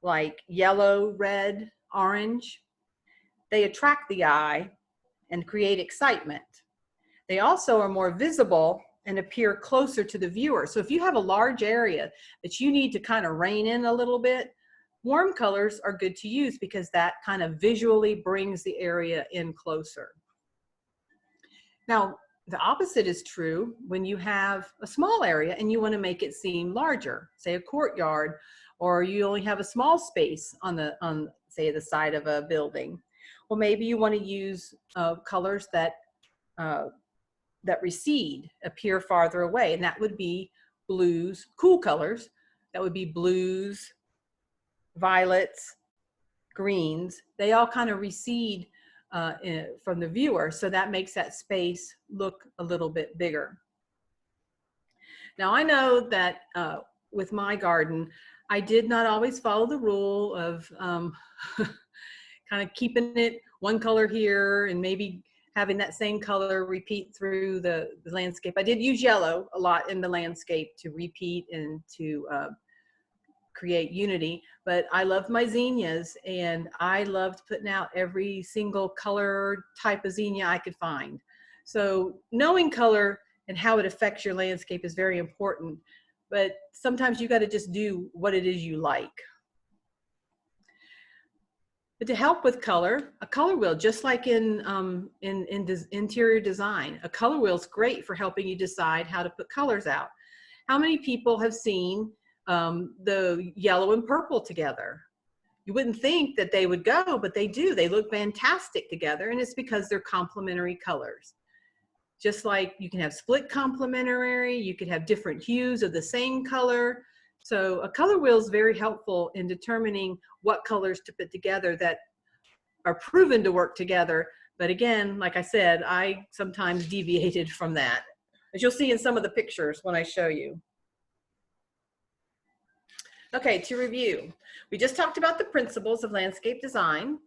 like yellow, red, orange, they attract the eye and create excitement. They also are more visible and appear closer to the viewer. So if you have a large area that you need to kind of rein in a little bit, warm colors are good to use because that kind of visually brings the area in closer. Now, the opposite is true when you have a small area and you want to make it seem larger, say a courtyard, or you only have a small space on say the side of a building. Well, maybe you want to use colors that recede, appear farther away, and that would be blues, cool colors. That would be blues, violets, greens. They all kind of recede from the viewer, so that makes that space look a little bit bigger. Now, I know that with my garden, I did not always follow the rule of kind of keeping it one color here and maybe having that same color repeat through the landscape. I did use yellow a lot in the landscape to repeat and to create unity, but I loved my zinnias and I loved putting out every single color type of zinnia I could find. So knowing color and how it affects your landscape is very important, but sometimes you got to just do what it is you like. But to help with color, a color wheel, just like in interior design, a color wheel is great for helping you decide how to put colors out. How many people have seen the yellow and purple together? You wouldn't think that they would go, but they do. They look fantastic together, and it's because they're complementary colors. Just like you can have split complementary, you could have different hues of the same color. So a color wheel is very helpful in determining what colors to put together that are proven to work together. But again, like I said, I sometimes deviated from that, as you'll see in some of the pictures when I show you. Okay, to review, we just talked about the principles of landscape design,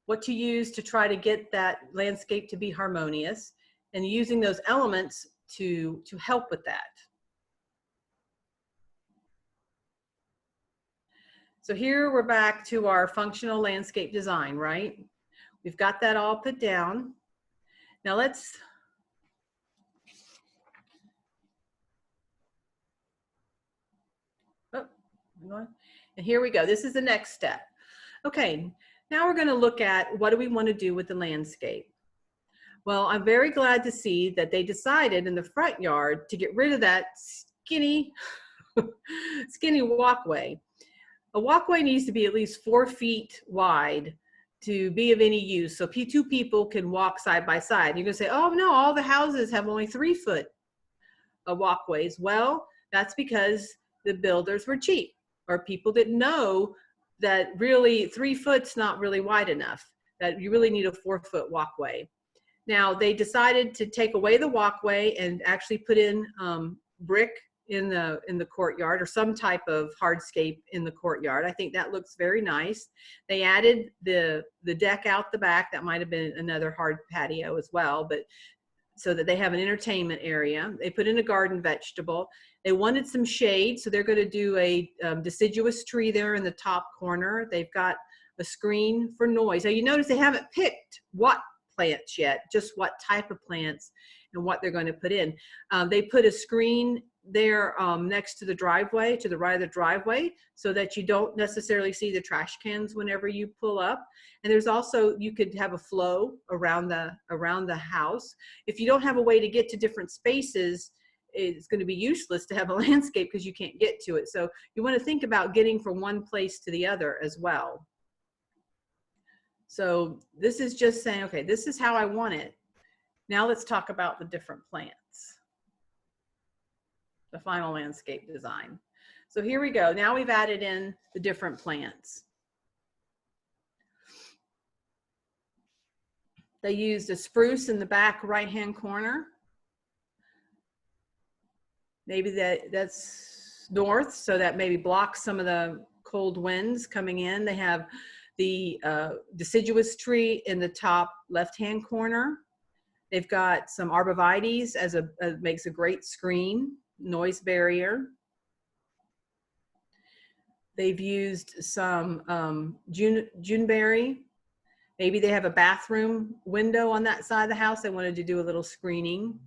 what to use to try to get that landscape to be harmonious, and using those elements to help with that. So here we're back to our functional landscape design, right? We've got that all put down. Now let's, and here we go. This is the next step. Okay, now we're going to look at what do we want to do with the landscape. Well, I'm very glad to see that they decided in the front yard to get rid of that skinny walkway. A walkway needs to be at least 4 feet wide to be of any use. So 2 people can walk side by side. You're gonna say, oh no, all the houses have only 3 foot walkways. Well, that's because the builders were cheap, or people didn't know that really 3 foot's not really wide enough, that you really need a 4 foot walkway. Now they decided to take away the walkway and actually put in brick in the courtyard, or some type of hardscape in the courtyard. I think that looks very nice. They added the deck out the back. That might have been another hard patio as well, but so that they have an entertainment area. They put in a garden vegetable. They wanted some shade, so they're going to do a deciduous tree there in the top corner. They've got a screen for noise. Now you notice they haven't picked what plants yet, just what type of plants and what they're going to put in. They put a screen there next to the driveway, to the right of the driveway, so that you don't necessarily see the trash cans whenever you pull up. And there's also, you could have a flow around the house. If you don't have a way to get to different spaces, it's going to be useless to have a landscape because you can't get to it. So you want to think about getting from one place to the other as well. So this is just saying, okay, this is how I want it. Now let's talk about the different plants. the final landscape design. So here we go. Now we've added in the different plants. They used a spruce in the back right-hand corner. Maybe that's north, so that maybe blocks some of the cold winds coming in. They have the deciduous tree in the top left-hand corner. They've got some arborvitaes as makes a great screen, noise barrier. They've used some juneberry. Maybe they have a bathroom window on that side of the house. They wanted to do a little screening.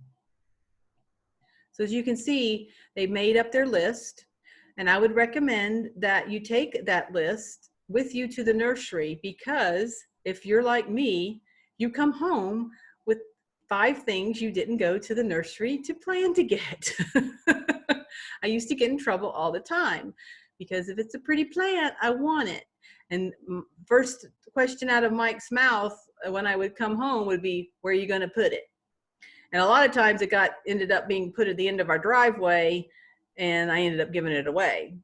So as you can see, they've made up their list. And I would recommend that you take that list with you to the nursery, because if you're like me, you come home with 5 things you didn't go to the nursery to plan to get. I used to get in trouble all the time because if it's a pretty plant, I want it. And first question out of Mike's mouth when I would come home would be, where are you going to put it? And a lot of times it ended up being put at the end of our driveway, and I ended up giving it away.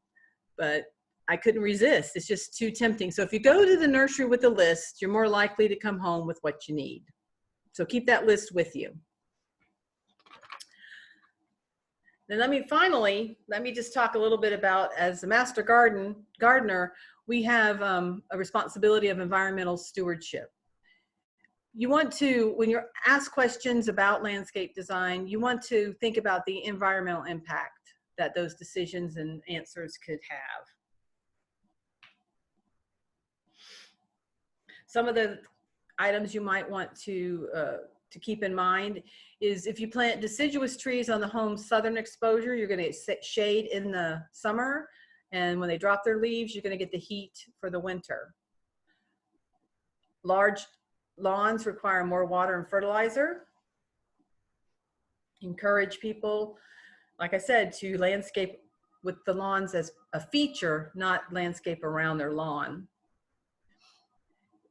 But I couldn't resist. It's just too tempting. So if you go to the nursery with a list, you're more likely to come home with what you need. So keep that list with you. Then let me just talk a little bit about, as a master gardener, we have a responsibility of environmental stewardship. You want to, when you're asked questions about landscape design, you want to think about the environmental impact that those decisions and answers could have. Some of the items you might want to keep in mind is, if you plant deciduous trees on the home's southern exposure, you're going to get shade in the summer, and when they drop their leaves, you're going to get the heat for the winter. Large lawns require more water and fertilizer. Encourage people, like I said, to landscape with the lawns as a feature, not landscape around their lawn.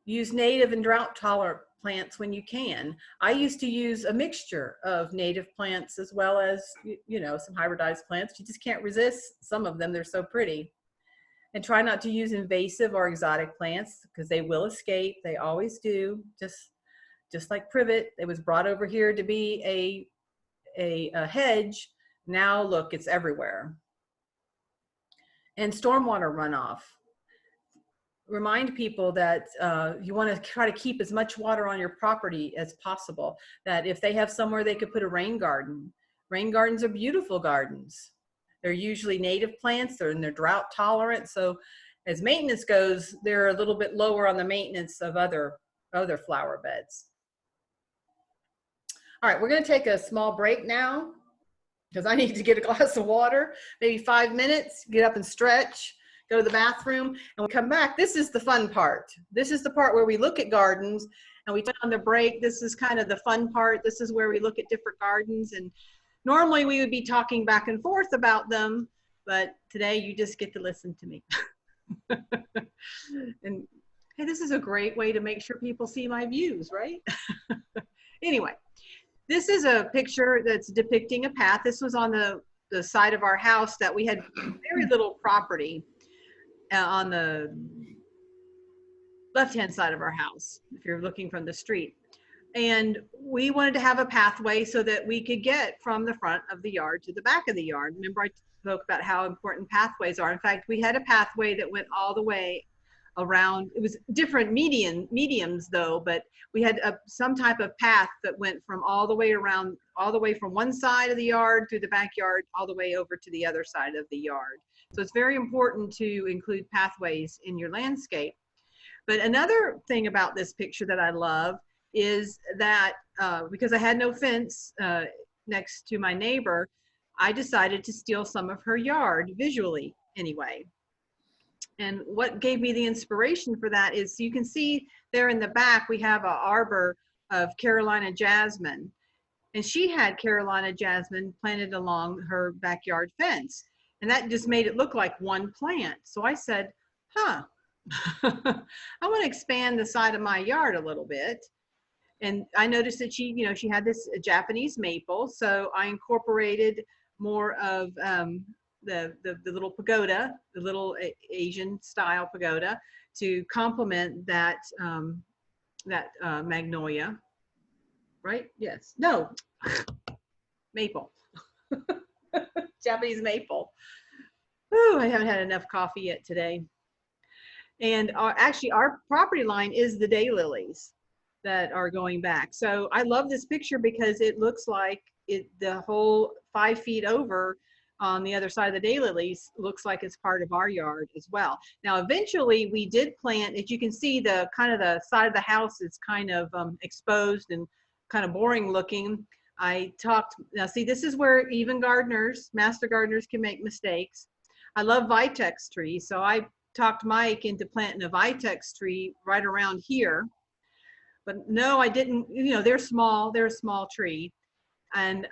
Use native and drought-tolerant plants when you can. I used to use a mixture of native plants as well as, you know, some hybridized plants. You just can't resist some of them. They're so pretty. And try not to use invasive or exotic plants, because they will escape. They always do. Just like privet, it was brought over here to be a hedge. Now look, it's everywhere. And stormwater runoff. Remind people that you want to try to keep as much water on your property as possible. That if they have somewhere they could put a rain garden. Rain gardens are beautiful gardens. They're usually native plants, and they're drought tolerant. So as maintenance goes, they're a little bit lower on the maintenance of other flower beds. All right, we're going to take a small break now, because I need to get a glass of water, maybe 5 minutes, get up and stretch, go to the bathroom, and we come back. This is the fun part. This is the part where we look at gardens, and we take on the break. This is kind of the fun part. This is where we look at different gardens, and normally we would be talking back and forth about them, but today you just get to listen to me. And hey, this is a great way to make sure people see my views, right? Anyway, this is a picture that's depicting a path. This was on the side of our house that we had very little property on the left-hand side of our house, if you're looking from the street. And we wanted to have a pathway so that we could get from the front of the yard to the back of the yard. Remember, I spoke about how important pathways are. In fact, we had a pathway that went all the way around. It was different mediums though, but we had some type of path that went from all the way around, all the way from one side of the yard through the backyard, all the way over to the other side of the yard. So it's very important to include pathways in your landscape. But another thing about this picture that I love is that because I had no fence next to my neighbor, I decided to steal some of her yard, visually anyway. And what gave me the inspiration for that is, you can see there in the back, we have an arbor of Carolina jasmine. And she had Carolina jasmine planted along her backyard fence. And that just made it look like one plant. So I said, huh, I want to expand the side of my yard a little bit. And I noticed that she had this Japanese maple. So I incorporated more of the little pagoda, the little Asian style pagoda, to complement that magnolia, right? Yes. No, maple. Japanese maple. Ooh, I haven't had enough coffee yet today. And actually, our property line is the daylilies that are going back. So I love this picture because it looks like the whole 5 feet over on the other side of the daylilies looks like it's part of our yard as well. Now, eventually we did plant, as you can see, the kind of the side of the house is kind of exposed and kind of boring looking. Now see, this is where even gardeners, master gardeners, can make mistakes. I love vitex trees, so I talked Mike into planting a vitex tree right around here. But no, I didn't, they're small, they're a small tree. And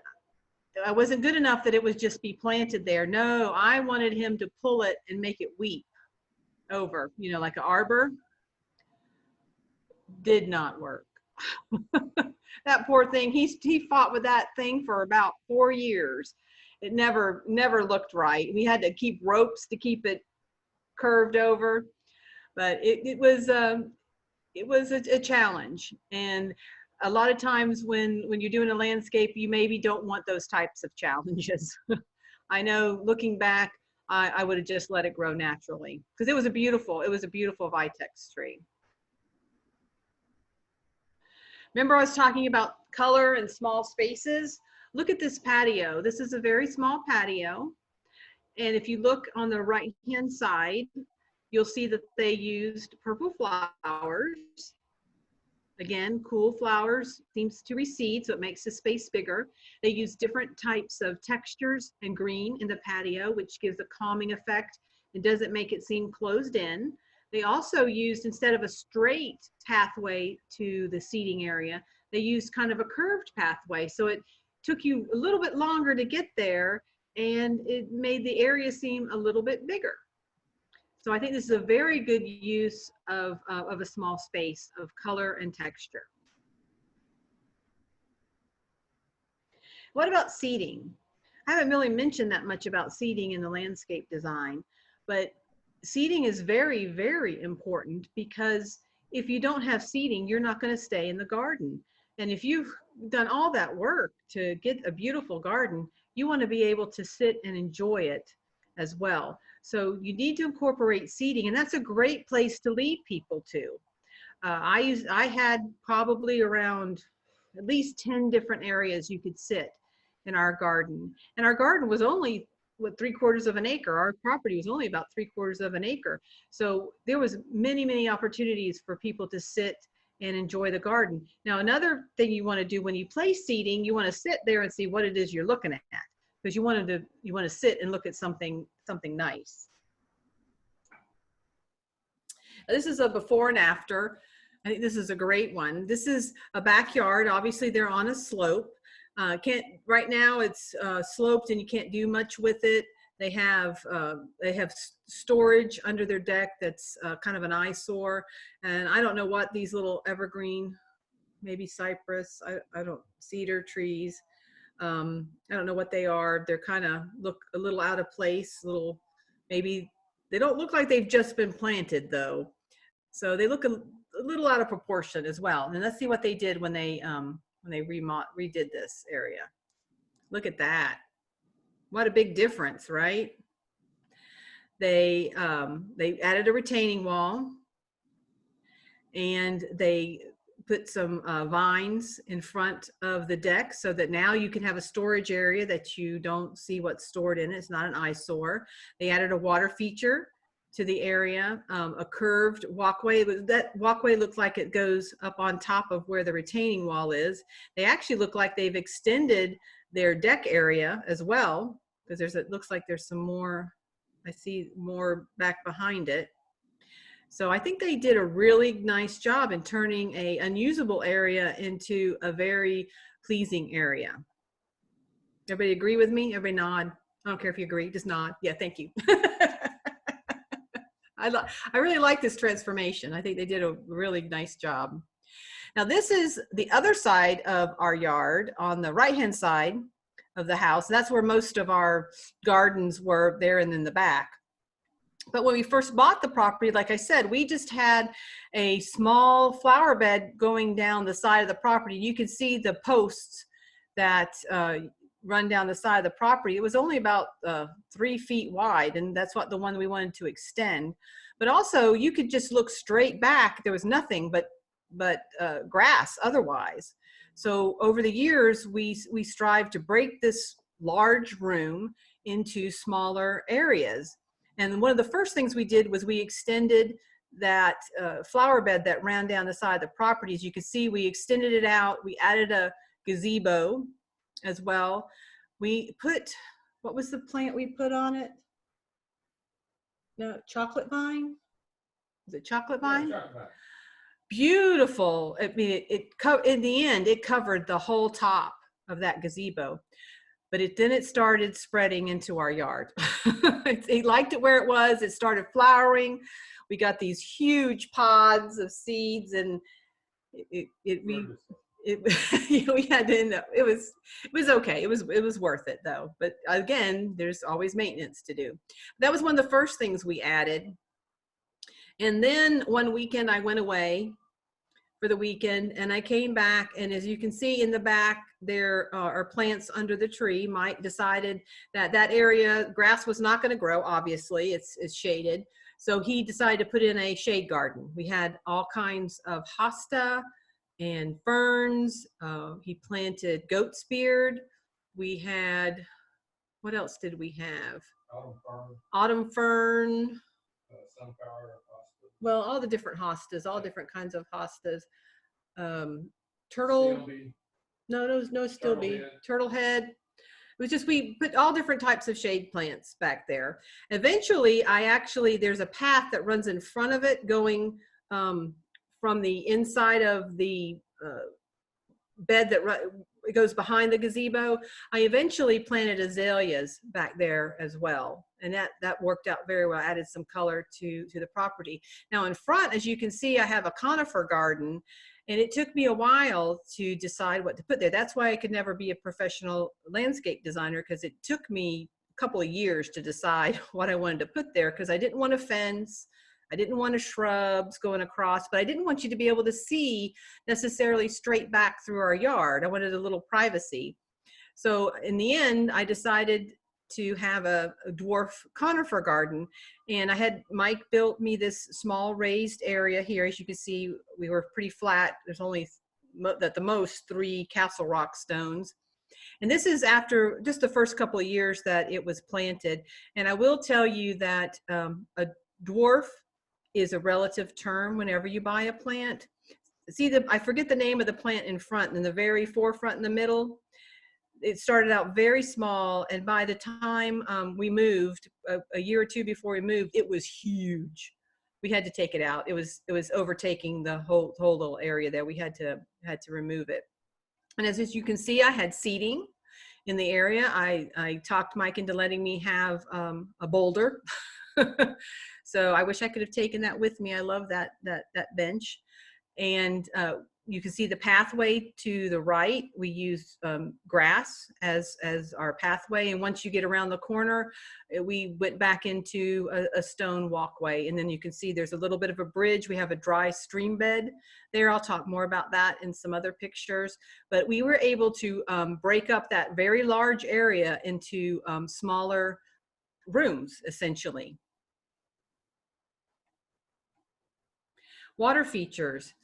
I wasn't good enough that it would just be planted there. No, I wanted him to pull it and make it weep over, like an arbor. Did not work. That poor thing, he fought with that thing for about 4 years. It never looked right. We had to keep ropes to keep it curved over, but it was a challenge. And a lot of times when you're doing a landscape, you maybe don't want those types of challenges. I know looking back, I would have just let it grow naturally because it was a beautiful vitex tree. Remember I was talking about color and small spaces? Look at this patio. This is a very small patio. And if you look on the right-hand side, you'll see that they used purple flowers. Again, cool flowers seems to recede, so it makes the space bigger. They use different types of textures and green in the patio, which gives a calming effect and doesn't make it seem closed in. They also used, instead of a straight pathway to the seating area, they used kind of a curved pathway. So it took you a little bit longer to get there, and it made the area seem a little bit bigger. So I think this is a very good use of a small space of color and texture. What about seating? I haven't really mentioned that much about seating in the landscape design, but seating is very, very important because if you don't have seating, you're not going to stay in the garden. And if you've done all that work to get a beautiful garden, you want to be able to sit and enjoy it as well. So you need to incorporate seating, and that's a great place to lead people to. I had probably around at least 10 different areas you could sit in our garden. And our garden was only, 3/4 of an acre. Our property was only about 3/4 of an acre. So there was many, many opportunities for people to sit and enjoy the garden. Now, another thing you want to do when you place seating, you want to sit there and see what it is you're looking at, because you want to sit and look at something nice. This is a before and after. I think this is a great one. This is a backyard. Obviously, they're on a slope. Right now it's sloped and you can't do much with it. They have storage under their deck that's kind of an eyesore. And I don't know what these little evergreen, maybe cypress, cedar trees. I don't know what they are. They're kind of look a little out of place, maybe they don't look like they've just been planted though. So they look a little out of proportion as well. And let's see what they did when they redid this area. Look at that. What a big difference, right? They added a retaining wall, and they put some vines in front of the deck so that now you can have a storage area that you don't see what's stored in it. It's not an eyesore. They added a water feature to the area, a curved walkway. That walkway looks like it goes up on top of where the retaining wall is. They actually look like they've extended their deck area as well, because it looks like there's some more, I see more back behind it. So I think they did a really nice job in turning an unusable area into a very pleasing area. Everybody agree with me? Everybody nod. I don't care if you agree, just nod. Yeah, thank you. I really like this transformation. I think they did a really nice job. Now this is the other side of our yard. On the right-hand side, of the house. That's where most of our gardens were, there and in the back. But when we first bought the property, like I said, we just had a small flower bed going down the side of the property. You can see the posts that run down the side of the property. It was only about 3 feet wide, and that's what the one we wanted to extend. But also, you could just look straight back. There was nothing but grass otherwise. So over the years, we strive to break this large room into smaller areas. And one of the first things we did was we extended that flower bed that ran down the side of the property. As you can see, we extended it out. We added a gazebo as well. We put, what was the plant we put on it? No, chocolate vine? Was it chocolate vine? Yeah, chocolate vine. Beautiful. I mean, in the end, it covered the whole top of that gazebo. But then it started spreading into our yard. He liked it where it was. It started flowering. We got these huge pods of seeds, and we you know, we had to end up, it was okay. It was worth it though. But again, there's always maintenance to do. That was one of the first things we added. And then one weekend I went away for the weekend, and I came back, and as you can see in the back, there are plants under the tree. Mike decided that that area, grass was not going to grow, obviously, it's shaded. So he decided to put in a shade garden. We had all kinds of hosta and ferns. He planted goat's beard. We had, what else did we have? Autumn fern. Sunflower. Well, all the different hostas, all different kinds of hostas. Turtle, no still be turtle head. It was just, we put all different types of shade plants back there. Eventually, there's a path that runs in front of it going from the inside of the bed that it goes behind the gazebo. I eventually planted azaleas back there as well, and that worked out very well. Added some color to the property. Now in front, as you can see, I have a conifer garden, and it took me a while to decide what to put there. That's why I could never be a professional landscape designer, because it took me a couple of years to decide what I wanted to put there, because I didn't want a fence. I didn't want shrubs going across, but I didn't want you to be able to see necessarily straight back through our yard. I wanted a little privacy. So in the end, I decided to have a dwarf conifer garden, and I had Mike built me this small raised area here. As you can see, we were pretty flat. There's only at the most 3 Castle Rock stones. And this is after just the first couple of years that it was planted. And I will tell you that a dwarf is a relative term whenever you buy a plant. See, I forget the name of the plant in front, in the very forefront in the middle. It started out very small, and by the time we moved, a year or two before we moved, it was huge. We had to take it out. It was overtaking the whole little area there. We had to remove it. And as you can see, I had seating in the area. I talked Mike into letting me have a boulder. So I wish I could have taken that with me. I love that bench. And you can see the pathway to the right. We use grass as our pathway. And once you get around the corner, we went back into a stone walkway. And then you can see there's a little bit of a bridge. We have a dry stream bed there. I'll talk more about that in some other pictures. But we were able to break up that very large area into smaller rooms, essentially. Water features.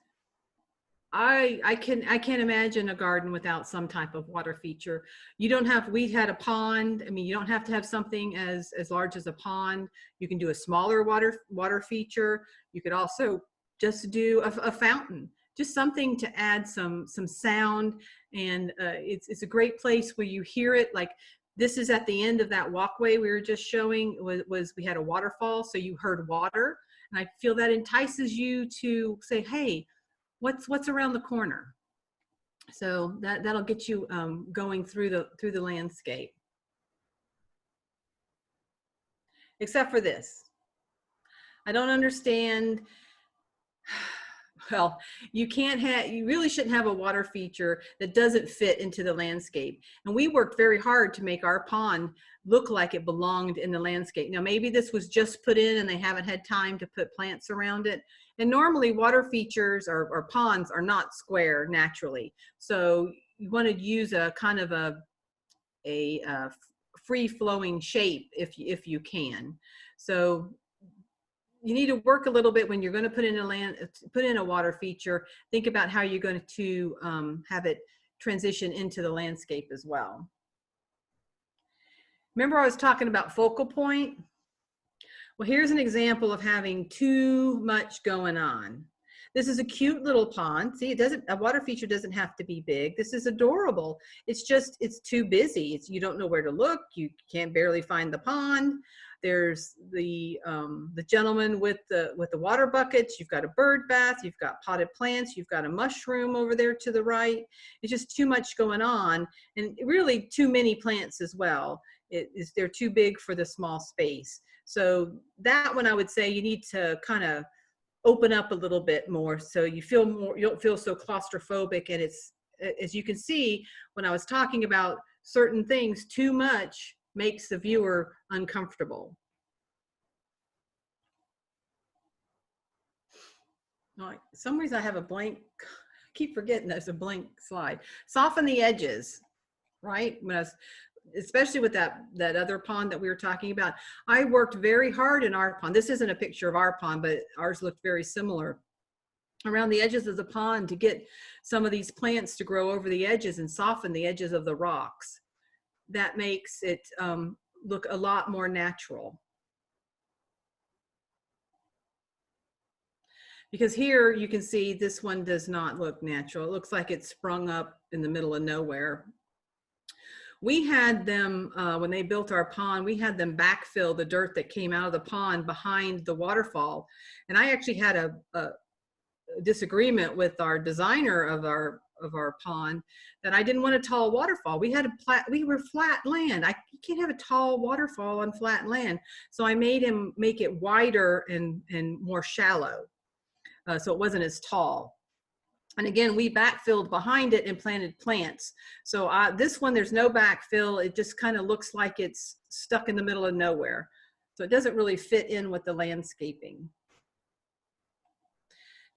I can't imagine a garden without some type of water feature. You don't have, we had a pond. I mean, you don't have to have something as large as a pond. You can do a smaller water feature. You could also just do a fountain, just something to add some sound. And it's a great place where you hear it. Like, this is at the end of that walkway we were just showing, was we had a waterfall, so you heard water. And I feel that entices you to say, hey, what's around the corner? So that'll get you going through the landscape. Except for this. I don't understand. Well, you really shouldn't have a water feature that doesn't fit into the landscape. And we worked very hard to make our pond look like it belonged in the landscape. Now, maybe this was just put in and they haven't had time to put plants around it. And normally water features or ponds are not square naturally. So you want to use a kind of a free flowing shape if you can. So you need to work a little bit when you're going to put in a water feature. Think about how you're going to have it transition into the landscape as well. Remember I was talking about focal point? Well, here's an example of having too much going on. This is a cute little pond. See, a water feature doesn't have to be big. This is adorable. It's too busy. You don't know where to look. You can't barely find the pond. There's the gentleman with the water buckets. You've got a bird bath. You've got potted plants. You've got a mushroom over there to the right. It's just too much going on, and really too many plants as well. They're too big for the small space. So that one, I would say you need to kind of open up a little bit more so you don't feel so claustrophobic. And it's, as you can see, when I was talking about certain things, too much makes the viewer uncomfortable. For some reason I have a blank, I keep forgetting there's a blank slide. Soften the edges, right? Especially with that other pond that we were talking about. I worked very hard in our pond. This isn't a picture of our pond, but ours looked very similar. Around the edges of the pond to get some of these plants to grow over the edges and soften the edges of the rocks. That makes it look a lot more natural. Because here you can see this one does not look natural. It looks like it's sprung up in the middle of nowhere. We had them, when they built our pond, we had them backfill the dirt that came out of the pond behind the waterfall. And I actually had a disagreement with our designer of our pond that I didn't want a tall waterfall. We were flat land. You can't have a tall waterfall on flat land. So I made him make it wider and more shallow. So it wasn't as tall. And again, we backfilled behind it and planted plants. So this one, there's no backfill. It just kind of looks like it's stuck in the middle of nowhere. So it doesn't really fit in with the landscaping.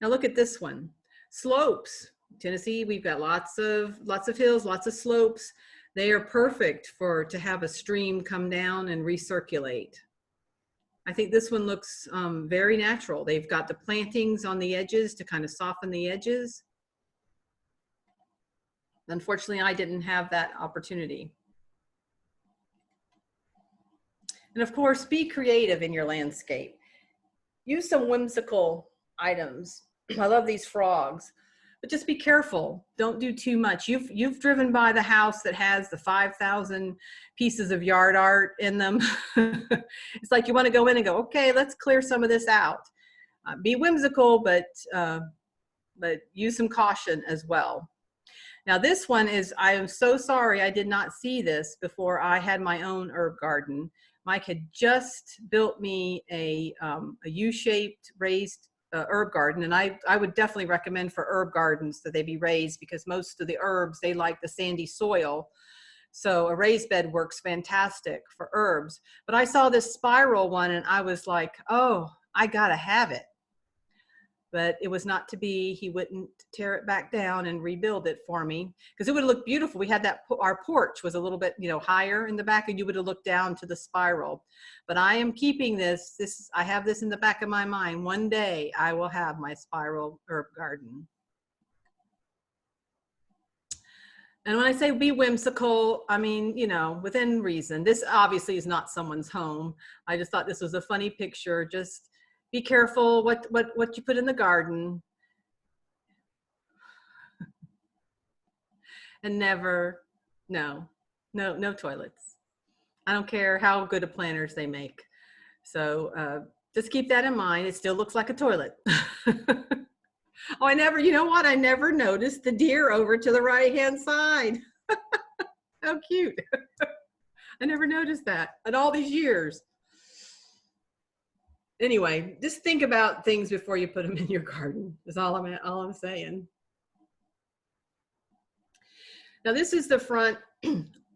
Now look at this one. Slopes. Tennessee, we've got lots of hills, lots of slopes. They are perfect to have a stream come down and recirculate. I think this one looks very natural. They've got the plantings on the edges to kind of soften the edges. Unfortunately, I didn't have that opportunity. And of course, be creative in your landscape. Use some whimsical items. I love these frogs, but just be careful. Don't do too much. You've driven by the house that has the 5,000 pieces of yard art in them. It's like you want to go in and go, okay, let's clear some of this out. Be whimsical, but use some caution as well. Now this one is, I am so sorry I did not see this before I had my own herb garden. Mike had just built me a U-shaped raised herb garden, and I would definitely recommend for herb gardens that they be raised, because most of the herbs, they like the sandy soil. So a raised bed works fantastic for herbs. But I saw this spiral one and I was like, oh, I gotta have it. But it was not to be. He wouldn't tear it back down and rebuild it for me, because it would have looked beautiful. We had our porch was a little bit, higher in the back, and you would have looked down to the spiral. But I am keeping this. I have this in the back of my mind. One day I will have my spiral herb garden. And when I say be whimsical, I mean, within reason. This obviously is not someone's home. I just thought this was a funny picture. Just be careful what you put in the garden. And no toilets. I don't care how good of planners they make. So just keep that in mind. It still looks like a toilet. Oh, I never noticed the deer over to the right-hand side. How cute. I never noticed that in all these years. Anyway, just think about things before you put them in your garden. Is all I'm saying. Now this is the front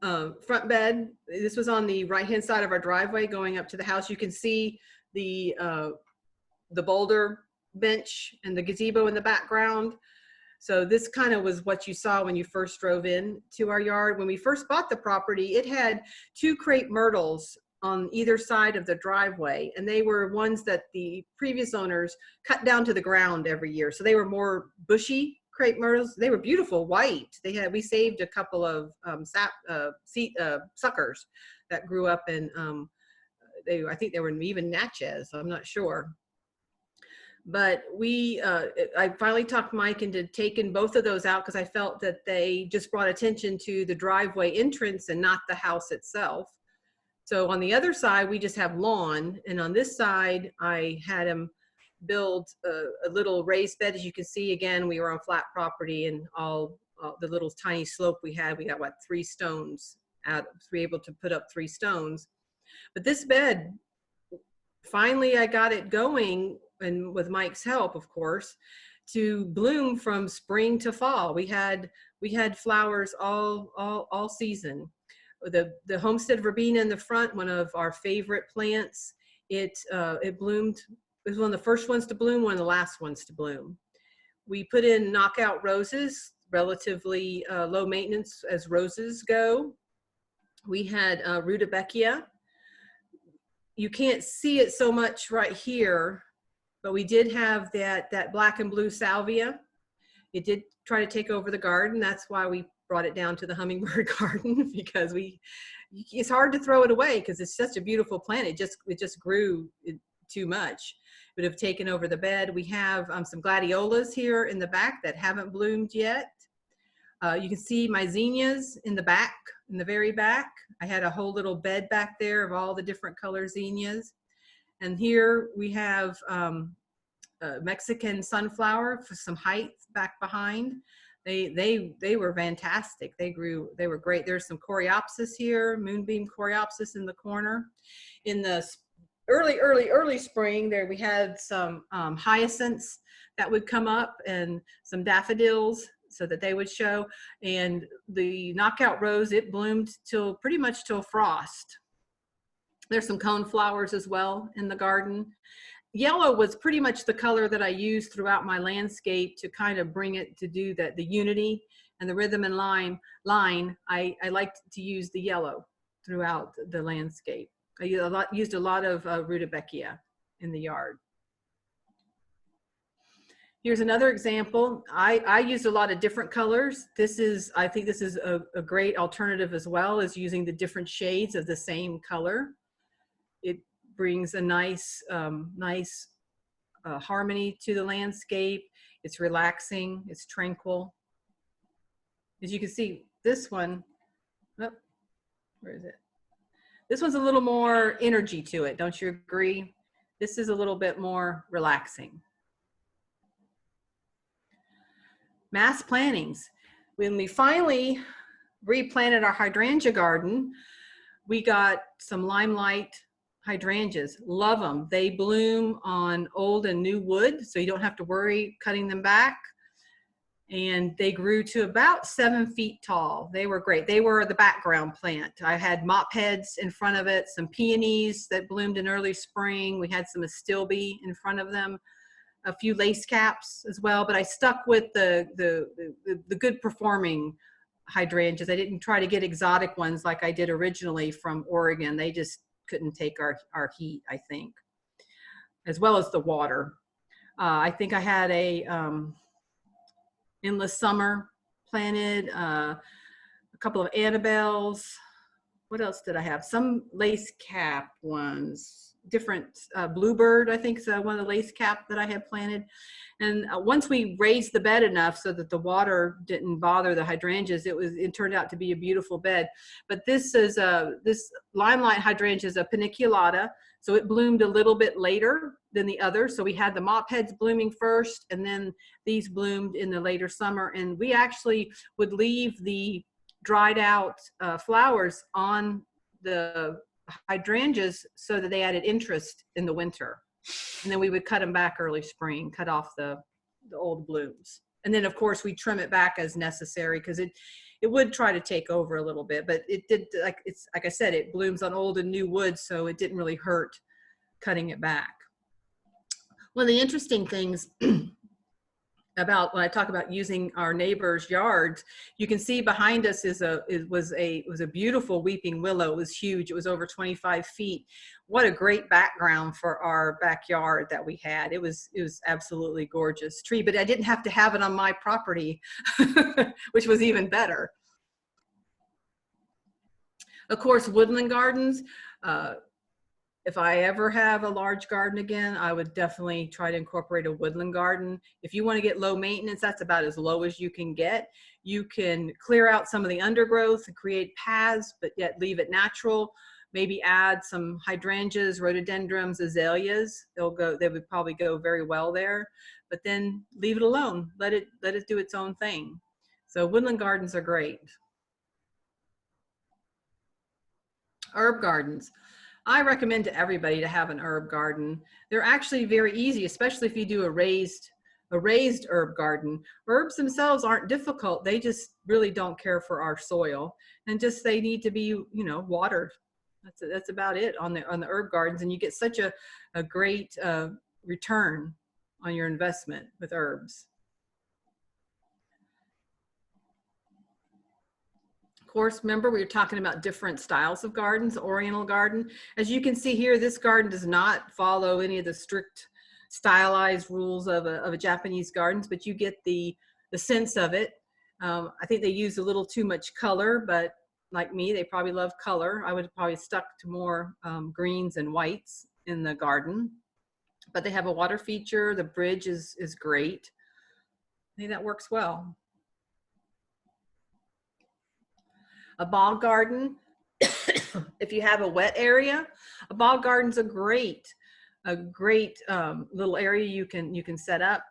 front bed. This was on the right-hand side of our driveway going up to the house. You can see the boulder bench and the gazebo in the background. So this kind of was what you saw when you first drove in to our yard. When we first bought the property, it had 2 crepe myrtles on either side of the driveway, and they were ones that the previous owners cut down to the ground every year. So they were more bushy crepe myrtles. They were beautiful white. We saved a couple of suckers that grew up, and I think they were even Natchez. I'm not sure. But I finally talked Mike into taking both of those out because I felt that they just brought attention to the driveway entrance and not the house itself. So on the other side, we just have lawn. And on this side, I had him build a little raised bed. As you can see, again, we were on flat property, and all the little tiny slope we got, what, 3 stones out. We were able to put up 3 stones. But this bed, finally, I got it going, and with Mike's help, of course, to bloom from spring to fall. We had flowers all season. The homestead verbena in the front, one of our favorite plants, it bloomed. It was one of the first ones to bloom, one of the last ones to bloom. We put in knockout roses, relatively low maintenance as roses go. We had rudbeckia. You can't see it so much right here, but we did have that black and blue salvia. It did try to take over the garden. That's why we brought it down to the hummingbird garden, because it's hard to throw it away because it's such a beautiful plant. It just grew too much. It would have taken over the bed. We have some gladiolas here in the back that haven't bloomed yet. You can see my zinnias in the back, in the very back. I had a whole little bed back there of all the different color zinnias. And here we have Mexican sunflower for some height back behind. They were fantastic. They were great. There's some coreopsis here, moonbeam coreopsis in the corner. In the early spring there, we had some hyacinths that would come up and some daffodils so that they would show. And the knockout rose, it bloomed pretty much till frost. There's some cone flowers as well in the garden. Yellow was pretty much the color that I used throughout my landscape to kind of bring it to do the unity and the rhythm and line. I liked to use the yellow throughout the landscape. I used a lot of rudbeckia in the yard. Here's another example. I used a lot of different colors. I think this is a great alternative as well, as using the different shades of the same color. It brings a nice harmony to the landscape. It's relaxing, it's tranquil. As you can see, this one, oh, where is it? This one's a little more energy to it, don't you agree? This is a little bit more relaxing. Mass plantings. When we finally replanted our hydrangea garden, we got some limelight hydrangeas. Love them. They bloom on old and new wood, so you don't have to worry cutting them back. And they grew to about 7 feet tall. They were great. They were the background plant. I had mop heads in front of it, some peonies that bloomed in early spring. We had some astilbe in front of them, a few lace caps as well, but I stuck with the good performing hydrangeas. I didn't try to get exotic ones like I did originally from Oregon. They just couldn't take our heat, I think, as well as the water. I think I had a endless summer planted, a couple of Annabelles. What else did I have? Some lace cap ones, different bluebird, I think is one of the lace cap that I had planted. And once we raised the bed enough so that the water didn't bother the hydrangeas, it turned out to be a beautiful bed. But this limelight hydrangea is a paniculata, so it bloomed a little bit later than the others. So we had the mop heads blooming first, and then these bloomed in the later summer. And we actually would leave the dried out flowers on the hydrangeas so that they added interest in the winter. And then we would cut them back early spring, cut off the old blooms. And then of course we trim it back as necessary, because it would try to take over a little bit, but it did, like I said, it blooms on old and new wood, so it didn't really hurt cutting it back. One of the interesting things about when I talk about using our neighbors' yards, you can see behind us was a beautiful weeping willow. It was huge. It was over 25 feet. What a great background for our backyard that we had. It was absolutely gorgeous tree, but I didn't have to have it on my property, which was even better. Of course, woodland gardens. If I ever have a large garden again, I would definitely try to incorporate a woodland garden. If you want to get low maintenance, that's about as low as you can get. You can clear out some of the undergrowth and create paths, but yet leave it natural. Maybe add some hydrangeas, rhododendrons, azaleas. They would probably go very well there, but then leave it alone. Let it do its own thing. So woodland gardens are great. Herb gardens. I recommend to everybody to have an herb garden. They're actually very easy, especially if you do a raised herb garden. Herbs themselves aren't difficult. They just really don't care for our soil, and just they need to be, watered. That's about it on the herb gardens, and you get such a great return on your investment with herbs. Of course, remember we were talking about different styles of gardens. Oriental garden, as you can see here, this garden does not follow any of the strict stylized rules of a Japanese gardens, but you get the sense of it. I think they use a little too much color, but like me, they probably love color. I would have probably stuck to more greens and whites in the garden, but they have a water feature. The bridge is great. I think that works well. A bog garden, if you have a wet area, a bog garden's a great little area you can set up.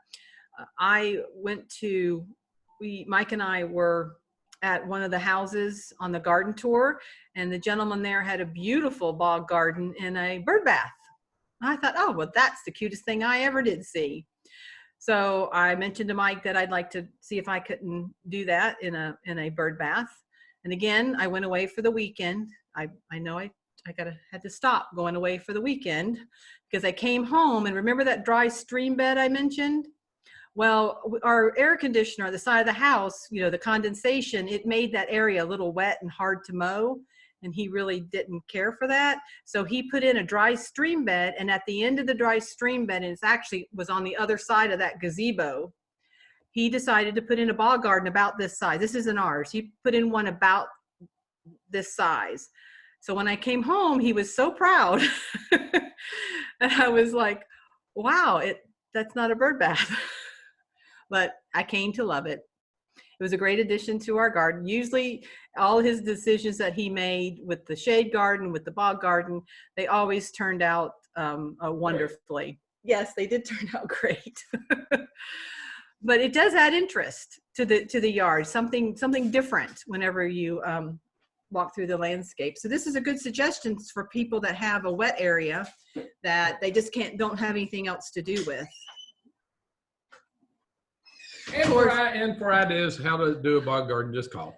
Mike and I were at one of the houses on the garden tour, and the gentleman there had a beautiful bog garden and a bird bath. I thought, oh, well, that's the cutest thing I ever did see. So I mentioned to Mike that I'd like to see if I couldn't do that in a bird bath. And again, I went away for the weekend. I know I had to stop going away for the weekend, because I came home, and remember that dry stream bed I mentioned? Well, our air conditioner at the side of the house, the condensation, it made that area a little wet and hard to mow, and he really didn't care for that. So he put in a dry stream bed, and at the end of the dry stream bed, and it actually was on the other side of that gazebo, he decided to put in a bog garden about this size. This isn't ours. He put in one about this size. So when I came home, he was so proud. And I was like, wow, that's not a bird bath. But I came to love it. It was a great addition to our garden. Usually all his decisions that he made with the shade garden, with the bog garden, they always turned out wonderfully. Yes, they did turn out great. But it does add interest to the yard, something different whenever you walk through the landscape. So this is a good suggestion for people that have a wet area that they just don't have anything else to do with. And for ideas how to do a bog garden, just call.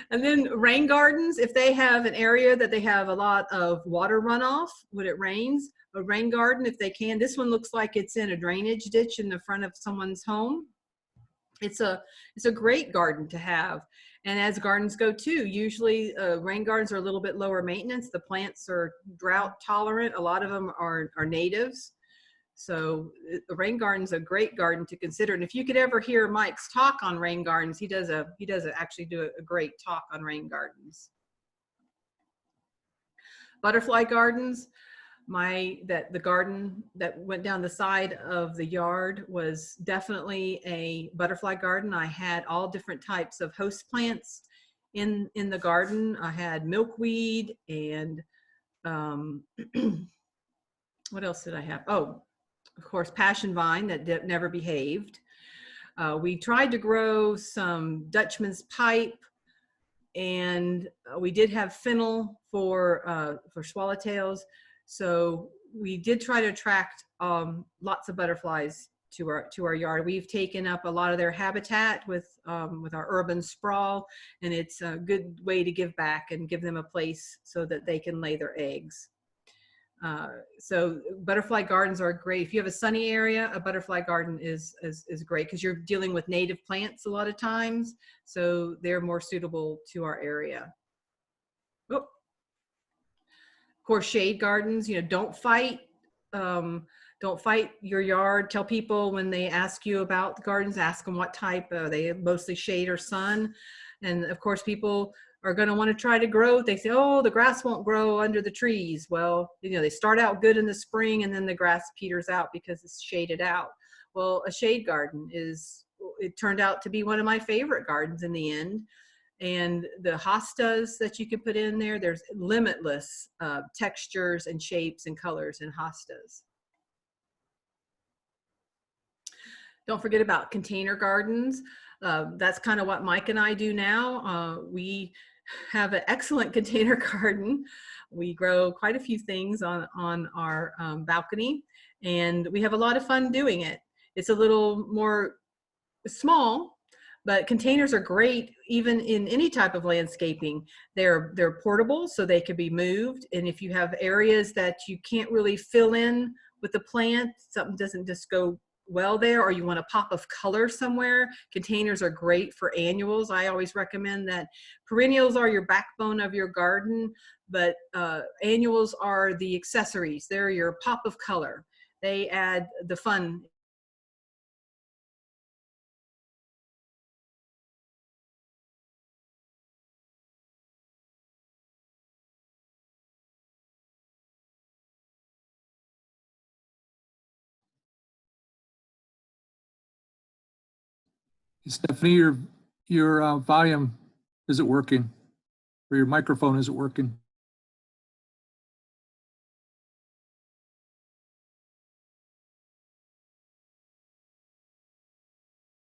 And then rain gardens, if they have an area that they have a lot of water runoff when it rains, a rain garden, if they can. This one looks like it's in a drainage ditch in the front of someone's home. It's a great garden to have. And as gardens go too, usually rain gardens are a little bit lower maintenance. The plants are drought tolerant. A lot of them are natives. So the rain garden's a great garden to consider. And if you could ever hear Mike's talk on rain gardens, he does actually do a great talk on rain gardens. Butterfly gardens, the garden that went down the side of the yard was definitely a butterfly garden. I had all different types of host plants in the garden. I had milkweed and what else did I have? Oh, of course, passion vine that never behaved. We tried to grow some Dutchman's pipe, and we did have fennel for swallowtails. So we did try to attract lots of butterflies to our yard. We've taken up a lot of their habitat with our urban sprawl, and it's a good way to give back and give them a place so that they can lay their eggs. So butterfly gardens are great. If you have a sunny area, a butterfly garden is great because you're dealing with native plants a lot of times. So they're more suitable to our area. Oh. Of course, shade gardens, you know, don't fight your yard. Tell people when they ask you about the gardens, ask them what type. Are they mostly shade or sun? And of course, people are going to want to try to grow. They say, oh, the grass won't grow under the trees. Well, you know, they start out good in the spring and then the grass peters out because it's shaded out. Well, a shade garden it turned out to be one of my favorite gardens in the end. And the hostas that you can put in there, there's limitless textures and shapes and colors in hostas. Don't forget about container gardens. That's kind of what Mike and I do now. We have an excellent container garden. We grow quite a few things on our balcony, and we have a lot of fun doing it. It's a little more small, but containers are great even in any type of landscaping. They're portable, so they can be moved. And if you have areas that you can't really fill in with the plant, something doesn't just go well there, or you want a pop of color somewhere, containers are great for annuals. I always recommend that. Perennials are your backbone of your garden, but annuals are the accessories. They're your pop of color. They add the fun. Stephanie, your volume isn't working, or your microphone isn't working.